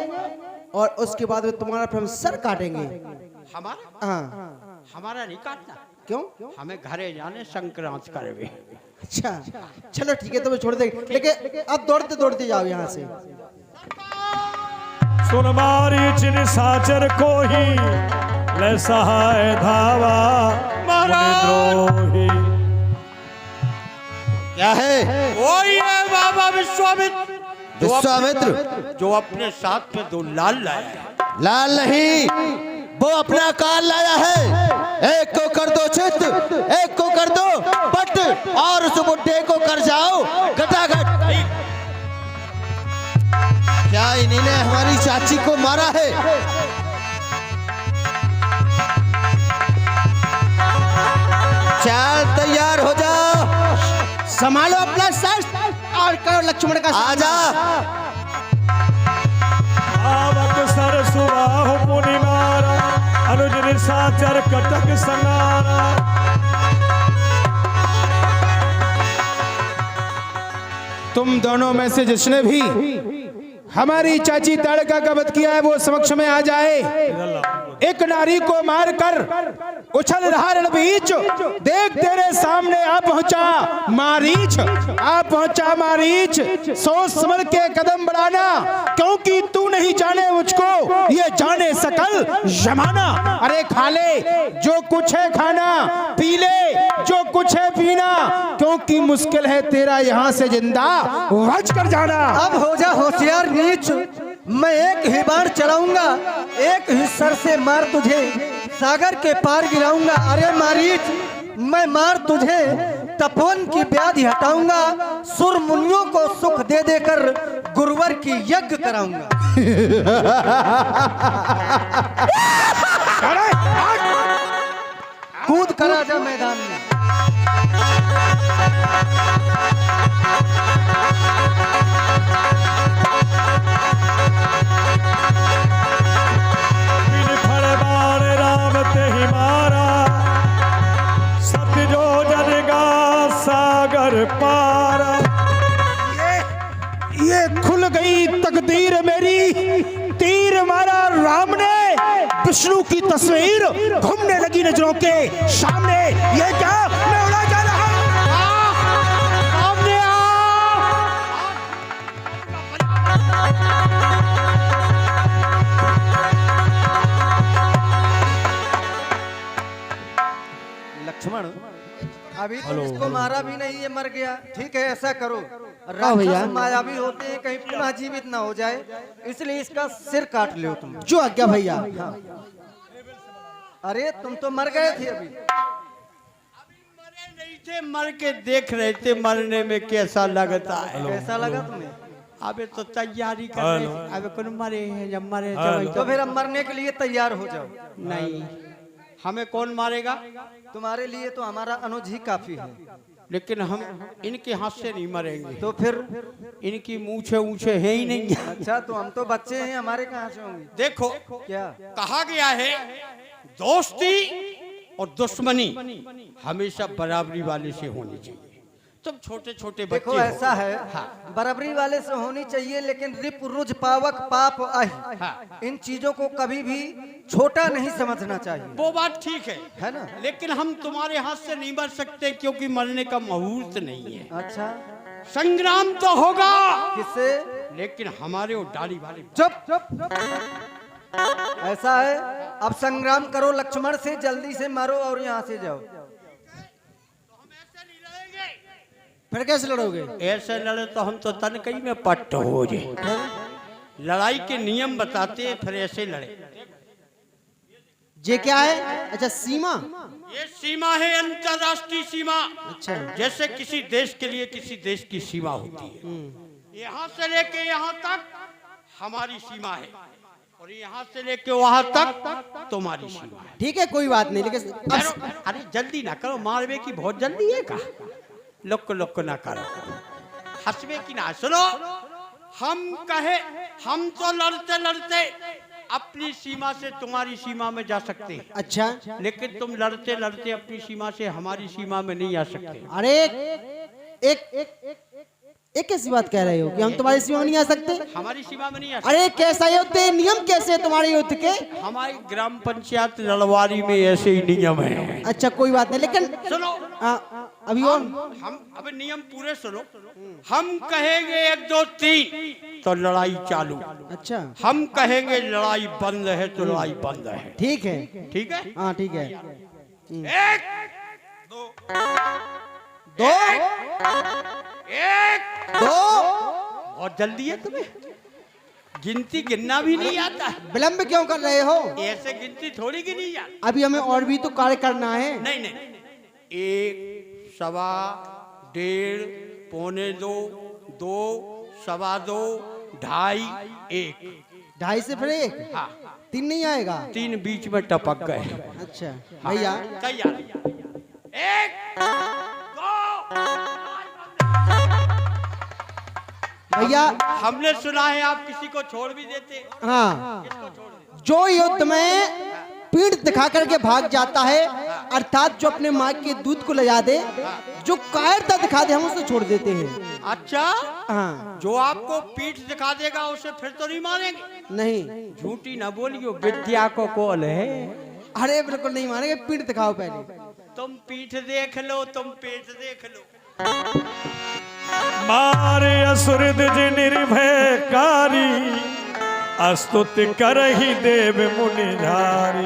और उसके बाद में तुम्हारा फिर हम सर काटेंगे। हमारा? हाँ। हमारा नहीं काटना। क्यों? हमें घरे जाने संक्रांत करवे। अच्छा चलो ठीक है, तुम्हें छोड़ देंगे, लेकिन अब दौड़ते दौड़ते जाओ यहाँ से। सुन मारीच निशाचर को ही ले सहाय धावा मुनि द्रोही। क्या है? वो ये बाबा विश्वामित्र, विश्वामित्र जो अपने साथ में 2 लाल लाया है। लाल नहीं, वो अपना काल लाया है। एक को कर दो चित, एक को कर दो पट, और उस बुड्ढे को कर जाओ घटाघट। क्या इन्हीं ने हमारी चाची को मारा है? संभालो अपना शस्त्र और करो लक्ष्मण का आजा। आवत सर सुबाहु मुनि मारा अनुज निशाचर कटक संगारा। तुम दोनों में से जिसने भी हमारी चाची ताड़का का वध किया है वो समक्ष में आ जाए। एक नारी को मारकर उछल रहा रणबीच, देख तेरे सामने आ पहुंचा मारीच, आ पहुंचा मारीच। सोच समझ के कदम बढ़ाना, क्योंकि तू नहीं जाने मुझको, ये जाने सकल जमाना। अरे खा ले जो कुछ है खाना, पी ले जो कुछ है पीना, क्योंकि मुश्किल है तेरा यहाँ से जिंदा बच कर जाना। अब हो जा होशियार नीच, मैं एक ही बार चलाऊंगा, एक ही सर से मार तुझे सागर के पार गिराऊंगा। अरे मारीच, मैं मार तुझे तपोवन की व्याधि हटाऊंगा, सुर मुनियों को सुख दे देकर गुरुवर की यज्ञ कराऊंगा। कूद कर आजा मैदान में। पारा ये खुल गई तकदीर मेरी, तीर मारा राम ने, विष्णु की तस्वीर घूमने लगी नजरों के सामने। ये क्या मैं उड़ा जा रहा सामने लक्ष्मण अभी तो इसको मारा भी नहीं, ये मर गया। ठीक है, ऐसा करो, भैया। राक्षस मायावी होते हैं, कहीं पुनः जीवित ना हो जाए, इसलिए इसका सिर काट लो तुम। जो आज्ञा भैया। अरे तुम तो मर गए थे अभी। मरे नहीं थे, मर के देख रहे थे मरने में कैसा लगता है। कैसा लगा तुम्हें? अबे तो तैयारी कर रहे थे। अबे कौन मरे हैं, जब मरे तो फिर अब मरने के लिए तैयार हो जाओ। नहीं, हमें कौन मारेगा? तुम्हारे लिए तो हमारा अनुज ही काफी है। लेकिन हम इनके हाथ से नहीं मरेंगे। तो फिर इनकी मूछे ऊंचे है ही नहीं। अच्छा, तो हम तो बच्चे हैं, हमारे कहाँ से होंगे? देखो क्या कहा गया है, दोस्ती और दुश्मनी हमेशा बराबरी वाले से होनी चाहिए। तुम छोटे छोटे बच्चे देखो हो। ऐसा है, बराबरी वाले से होनी चाहिए, लेकिन रिप रुज पावक पाप आही, इन चीजों को कभी भी छोटा नहीं समझना चाहिए। वो बात ठीक है ना? लेकिन हम तुम्हारे हाथ से नहीं मर सकते, क्योंकि मरने का मुहूर्त नहीं है। अच्छा, संग्राम तो होगा, किससे? लेकिन हमारे वो दाढ़ी वाले। चुप चुप। ऐसा है, अब संग्राम करो लक्ष्मण से, जल्दी से मारो और यहाँ से जाओ। फिर कैसे लड़ोगे? ऐसे लड़े तो हम तो तनकई में पट्ट हो जाए। लड़ाई के नियम बताते हैं, फिर ऐसे लड़े। ये क्या है? अच्छा, सीमा। ये सीमा है, अंतरराष्ट्रीय सीमा। अच्छा, जैसे किसी देश के लिए किसी देश की सीमा होती है। यहाँ से लेके यहाँ तक हमारी सीमा है, और यहाँ से लेके वहाँ तक तुम्हारी सीमा है। ठीक है, कोई बात नहीं, लेकिन अरे जल्दी ना करो, मारवे की बहुत जल्दी है का? लुक लुक ना करो, हंसवे की ना। सुनो, हम कहे, हम तो लड़ते लड़ते अपनी सीमा से तुम्हारी सीमा में जा सकते हैं। अच्छा, लेकिन तुम लड़ते लड़ते अपनी सीमा से हमारी सीमा में नहीं आ सकते। अरे एक कैसी बात कह रहे हो कि हम तुम्हारी सीमा में नहीं आ सकते? हमारी सीमा में नहीं आ सकते। अरे कैसा युद्ध है? नियम कैसे है तुम्हारे युद्ध के? हमारी ग्राम पंचायत लड़वारी में ऐसे ही नियम है। अच्छा, कोई बात नहीं, लेकिन सुनो, अभी और हम अब नियम पूरे सुनो। हम कहेंगे 1 2 3 तो लड़ाई चालू। अच्छा, हम कहेंगे लड़ाई बंद है तो लड़ाई बंद है। ठीक है। ठीक है, हाँ, ठीक है। 1 2 दो 1 दो। बहुत जल्दी है तुम्हें, गिनती गिनना भी नहीं आता। विलंब क्यों कर रहे हो? ऐसे गिनती थोड़ी गिनी जाती। अभी हमें और भी तो कार्य करना है। नहीं नहीं, 1 सवा 1.5 पौने 2 2 सवा 2 2.5 1। 2.5 से फिर 1? हाँ, 3 नहीं आएगा? 3 बीच में टपक गए। अच्छा भैया, तैयार। 1 2 भैया हमने सुना है आप किसी को छोड़ भी देते हैं। हाँ, किसको छोड़ देते? जो युद्ध में पीठ दिखा करके भाग जाता है, अर्थात जो अपने माँ के दूध को ले जा दे, जो कायरता दिखा दे, हम उसे छोड़ देते हैं। अच्छा, हाँ, जो आपको पीठ दिखा देगा उसे फिर तो नहीं मारेंगे? नहीं, झूठी ना बोलियो, विद्या को कौल है। अरे बिल्कुल नहीं मानेंगे, पीठ दिखाओ पहले। तुम पीठ देख लो, तुम पेट देख लो। मारे असुर द्विज निर्भयकारी, स्तुति करहि देव मुनिधारी।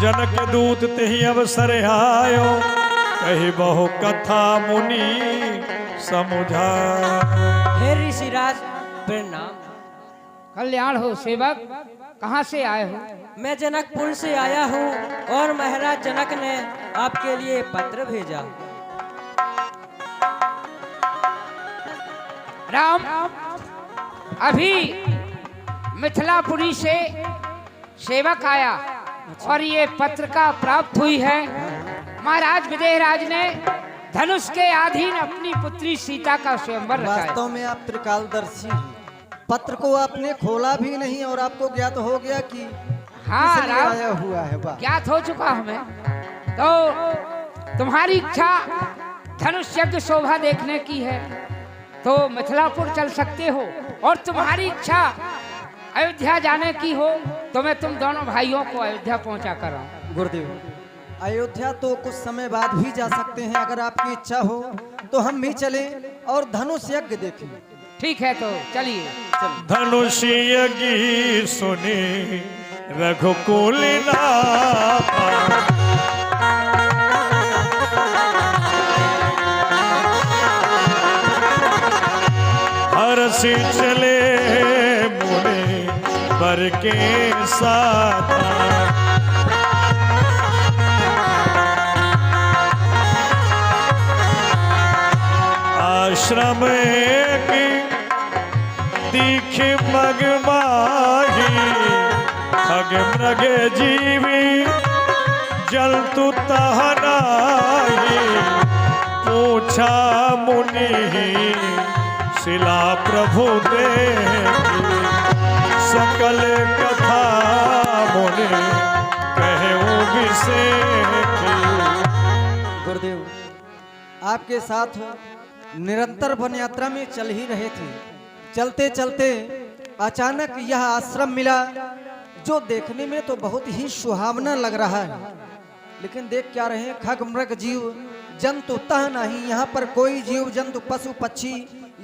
जनक दूत तेहि अवसर आयो, कहि बहु कथा मुनि समुझायो। हे ऋषिराज प्रणाम। कल्याण हो सेवक, कहाँ से आए हो? मैं जनकपुर से आया हूँ और महाराज जनक ने आपके लिए पत्र भेजा। राम, अभी मिथिलापुरी से सेवक आया और ये पत्रिका प्राप्त हुई है। महाराज विदेहराज ने धनुष के अधीन अपनी पुत्री सीता का स्वयंवर रचा है। वास्तव में आप त्रिकालदर्शी हैं। पत्र को आपने खोला भी नहीं और आपको ज्ञात हो गया कि हाँ किस लिए राम, आया हुआ है। वाह, ज्ञात हो चुका हमें। तो तुम्हारी इच्छा धनुष यज्ञ शोभा देखने की है तो मिथिलापुर चल सकते हो, और तुम्हारी इच्छा अयोध्या जाने की हो तो मैं तुम दोनों भाइयों को अयोध्या पहुंचा कर रहा हूं। गुरुदेव, अयोध्या तो कुछ समय बाद भी जा सकते हैं। अगर आपकी इच्छा हो तो हम भी चलें और धनुष यज्ञ देखें। ठीक है, तो चलिए। धनुष यज्ञ सुनी रघुकुल नाथा, हरषि चले मुनि वर के साथ। आश्रम की दीख मगमाही, खग मृग जीवी जलतु तहनाही। पूछा मुनि शिला प्रभु देखी, सकल कथा मुनि कहूँ विसेखी। गुरुदेव, आपके साथ निरंतर वन यात्रा में चल ही रहे थे। चलते चलते अचानक यह आश्रम मिला जो देखने में तो बहुत ही सुहावना लग रहा है, लेकिन देख क्या रहे हैं, खग मृग जीव जंतु तह नहीं। यहाँ पर कोई जीव जंतु पशु पक्षी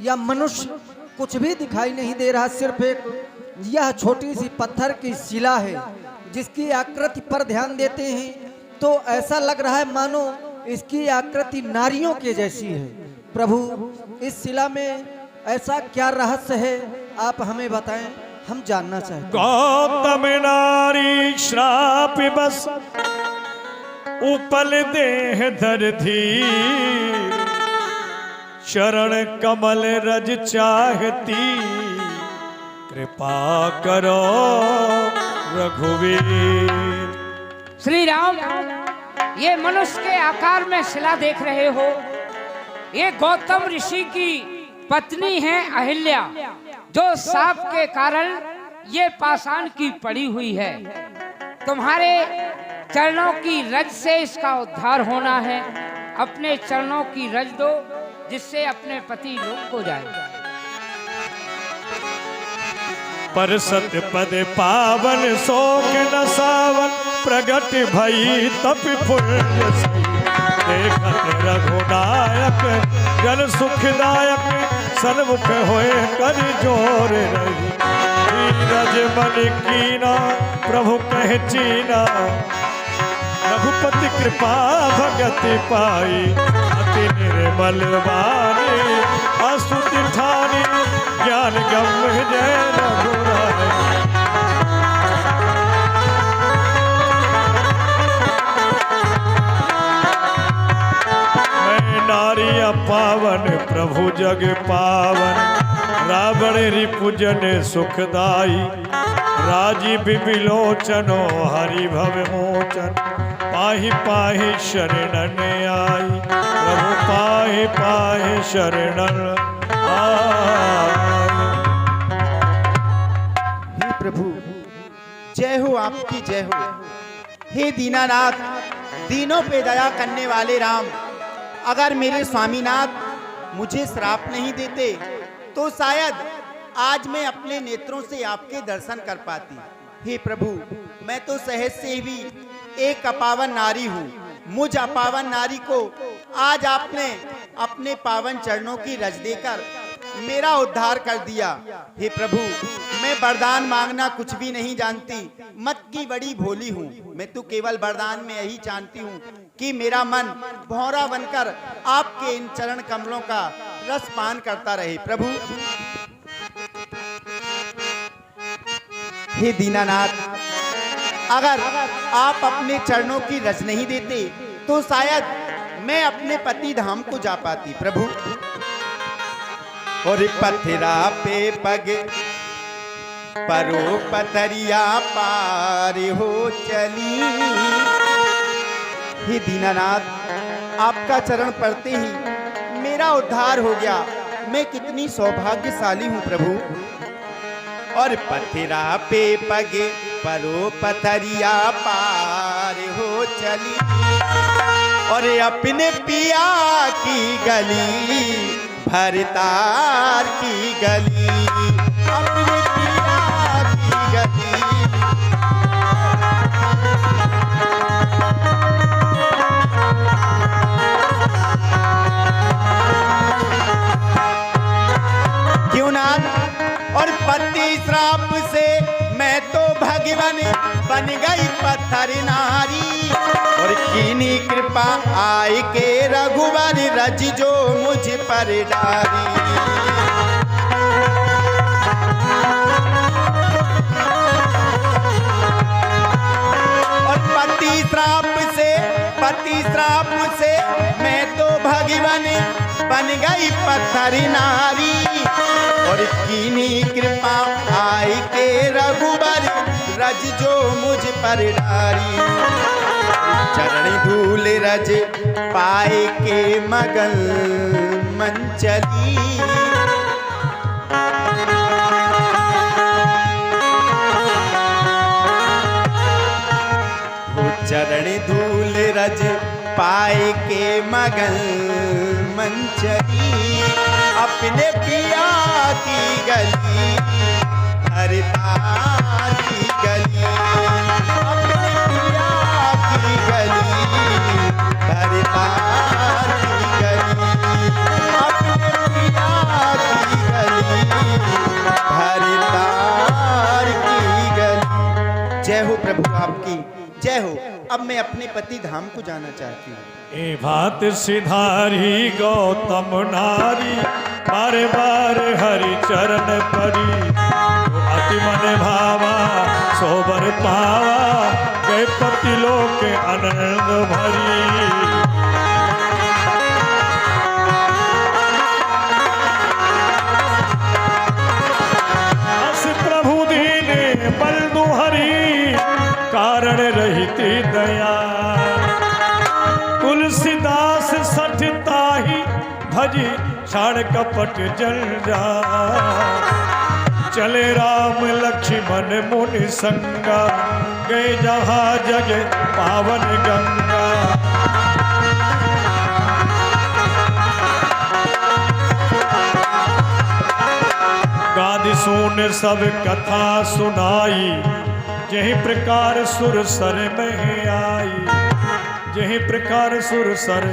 या मनुष्य कुछ भी दिखाई नहीं दे रहा। सिर्फ एक यह छोटी सी पत्थर की शिला है जिसकी आकृति पर ध्यान देते हैं तो ऐसा लग रहा है मानो इसकी आकृति नारियों के जैसी है। प्रभु, इस शिला में ऐसा क्या रहस्य है, आप हमें बताएं, हम जानना चाहते हैं। गौतम नारी श्राप बस उपल देह धरती, शरण कमल रज चाहती, कृपा करो रघुवीर। श्री राम, ये मनुष्य के आकार में शिला देख रहे हो, ये गौतम ऋषि की पत्नी है अहिल्या, जो साप के कारण ये पाषाण की पड़ी हुई है। तुम्हारे चरणों की रज से इसका उद्धार होना है। अपने चरणों की रज दो जिससे अपने पति लोग को जाए। पर सत्य पद पावन शोक न सावन, प्रगट भई तप पुण्य सई। देखत रघुनायक जन सुखदायक, सन्मुख होए कर जोर रही। धीरज मन कीना प्रभु कह चीना, रघुपति कृपा भगति पाई। अति निर्मल वाणी अस्तुति ठानी, ज्ञान गम जय रघुराई। मैं नारी पावन प्रभु जग पावन, रावण रिपुजन सुखदाई। राजीव बिलोचनो हरि भव मोचन, पाहि पाहि शरणन आई। प्रभु पाहि पाहि शरणन आई। आपकी जय हो। हे दीनानाथ, दीनों पे दया करने वाले राम, अगर मेरे स्वामीनाथ मुझे श्राप नहीं देते तो शायद आज मैं अपने नेत्रों से आपके दर्शन कर पाती। हे प्रभु, मैं तो सहज से भी एक अपावन नारी हूँ। मुझ अपावन नारी को आज आपने अपने पावन चरणों की रज देकर मेरा उद्धार कर दिया। हे प्रभु, मैं वरदान मांगना कुछ भी नहीं जानती, मत की बड़ी भोली हूँ। मैं तो केवल वरदान में यही जानती हूँ कि मेरा मन भौरा बनकर आपके इन चरण कमलों का रस पान करता रहे। प्रभु, हे दीनानाथ, अगर आप अपने चरणों की रज नहीं देते तो शायद मैं अपने पति धाम को जा पाती। प्रभु, और पथरा पे पग परो पथरिया पार हो चली। हे दीनानाथ, आपका चरण पड़ते ही मेरा उद्धार हो गया। मैं कितनी सौभाग्यशाली हूँ प्रभु। और पथरा पे पग परो पथरिया पार हो चली, और अपने पिया की गली भरतार की गली, अपने पिया की गली। क्यों नाथ, और पति श्राप से मैं तो भगवान बन गई पत्थर नारी, और कीनी कृपा आय के रघुवर रज जो मुझ पर डारी। और पति श्राप से मैं तो भगवान बन गई पत्थर नारी, और कीनी कृपा आय के रघुबर रज जो मुझ पर डारी। चरण धूल रज पाए के मगन मन चली, चरण धूल रज पाए के मगन मन चली, अपने पिया की गली हरतार की गली, अपने पिया की गली हरतार की गली, अपने पिया की गली हरतार की गली। जय हो प्रभु, आपकी जय हो। अब मैं अपने पति धाम को जाना चाहती हूँ। ए भात सिधारी गौतम नारी, बारे बारे हरि चरण परी, अति मन भावा सोबर पावा, गए पति लोक आनंद भरी। अस प्रभु दीने बल दुहरी, कारण रहिती दया, तुलसीदास सठता ही भजी क्षण कपट जल जा, चले राम लक्ष्मण मुनि संगा, गए जहाँ जगे पावन गंगा। गादि सुन सब कथा सुनाई, यही प्रकार सुर सर में आई, यही प्रकार सुर सर।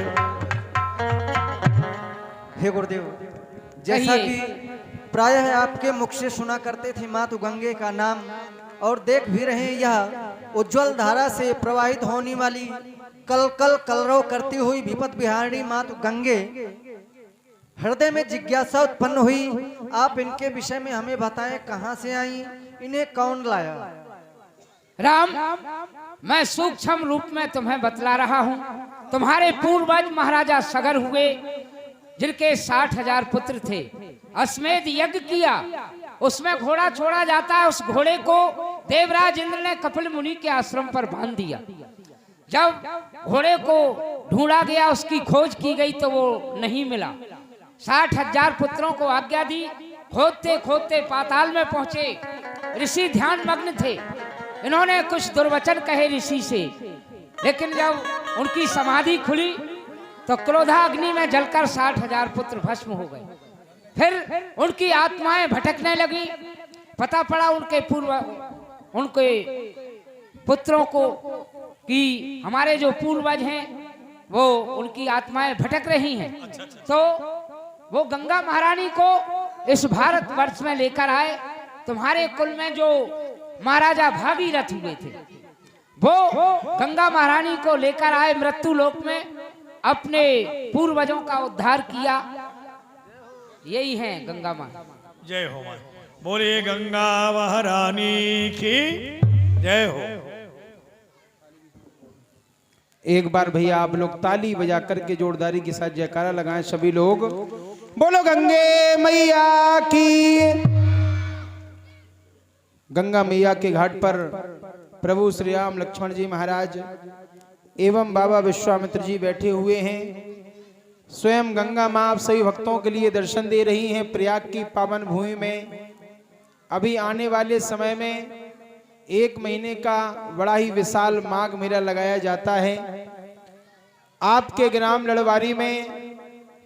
हे गुरुदेव, जैसा कि प्रायः आपके मुख से सुना करते थे मातु गंगे का नाम, और देख भी रहे हैं यह उज्जवल धारा से प्रवाहित होने वाली कल कल कलरव करती हुई विपत बिहारिणी मातु गंगे, हृदय में जिज्ञासा उत्पन्न हुई। आप इनके विषय में हमें बताएं, कहां से आई, इन्हें कौन लाया? राम, मैं सूक्ष्म रूप में तुम्हें बतला रहा हूँ। तुम्हारे पूर्वज महाराजा सगर हुए, जिनके 60,000 पुत्र थे। अश्वमेध यज्ञ किया, उसमें घोड़ा छोड़ा जाता है। उस घोड़े को देवराज इंद्र ने कपिल मुनि के आश्रम पर बांध दिया। जब घोड़े को ढूंढा गया, उसकी खोज की गई तो वो नहीं मिला। 60,000 पुत्रों को आज्ञा दी, खोदते खोदते पाताल में पहुंचे। ऋषि ध्यान मग्न थे। इन्होंने कुछ दुर्वचन कहे ऋषि से, लेकिन जब उनकी समाधि खुली तो क्रोधाग्नि में जलकर 60,000 पुत्र भस्म हो गए। फिर उनकी आत्माएं भटकने लगी। पता पड़ा उनके पुत्रों को कि हमारे जो पूर्वज हैं वो उनकी आत्माएं भटक रही हैं। तो वो गंगा महारानी को इस भारत वर्ष में लेकर आए। तुम्हारे कुल में जो महाराजा भागीरथ हुए थे वो गंगा महारानी को लेकर आए मृत्यु लोक में, अपने पूर्वजों का उद्धार किया। यही है गंगा माँ। जय हो माँ। बोलिए गंगा महारानी की जय हो। एक बार भैया आप लोग ताली बजा करके जोरदारी के साथ जयकारा लगाएं सभी लोग। बोलो गंगे मैया की। गंगा मैया के घाट पर प्रभु श्री राम लक्ष्मण जी महाराज एवं बाबा विश्वामित्र जी बैठे हुए हैं। स्वयं गंगा माँ आप सभी भक्तों के लिए दर्शन दे रही हैं प्रयाग की पावन भूमि में। अभी आने वाले समय में 1 महीने का बड़ा ही विशाल माघ मेला लगाया जाता है। आपके ग्राम लड़वारी में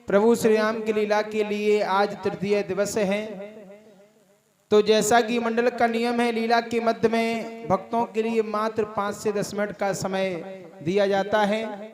प्रभु श्री राम की लीला के लिए आज तृतीय दिवस है। तो जैसा कि मंडल का नियम है, लीला के मध्य में भक्तों के लिए मात्र 5 से 10 मिनट का समय दिया जाता है।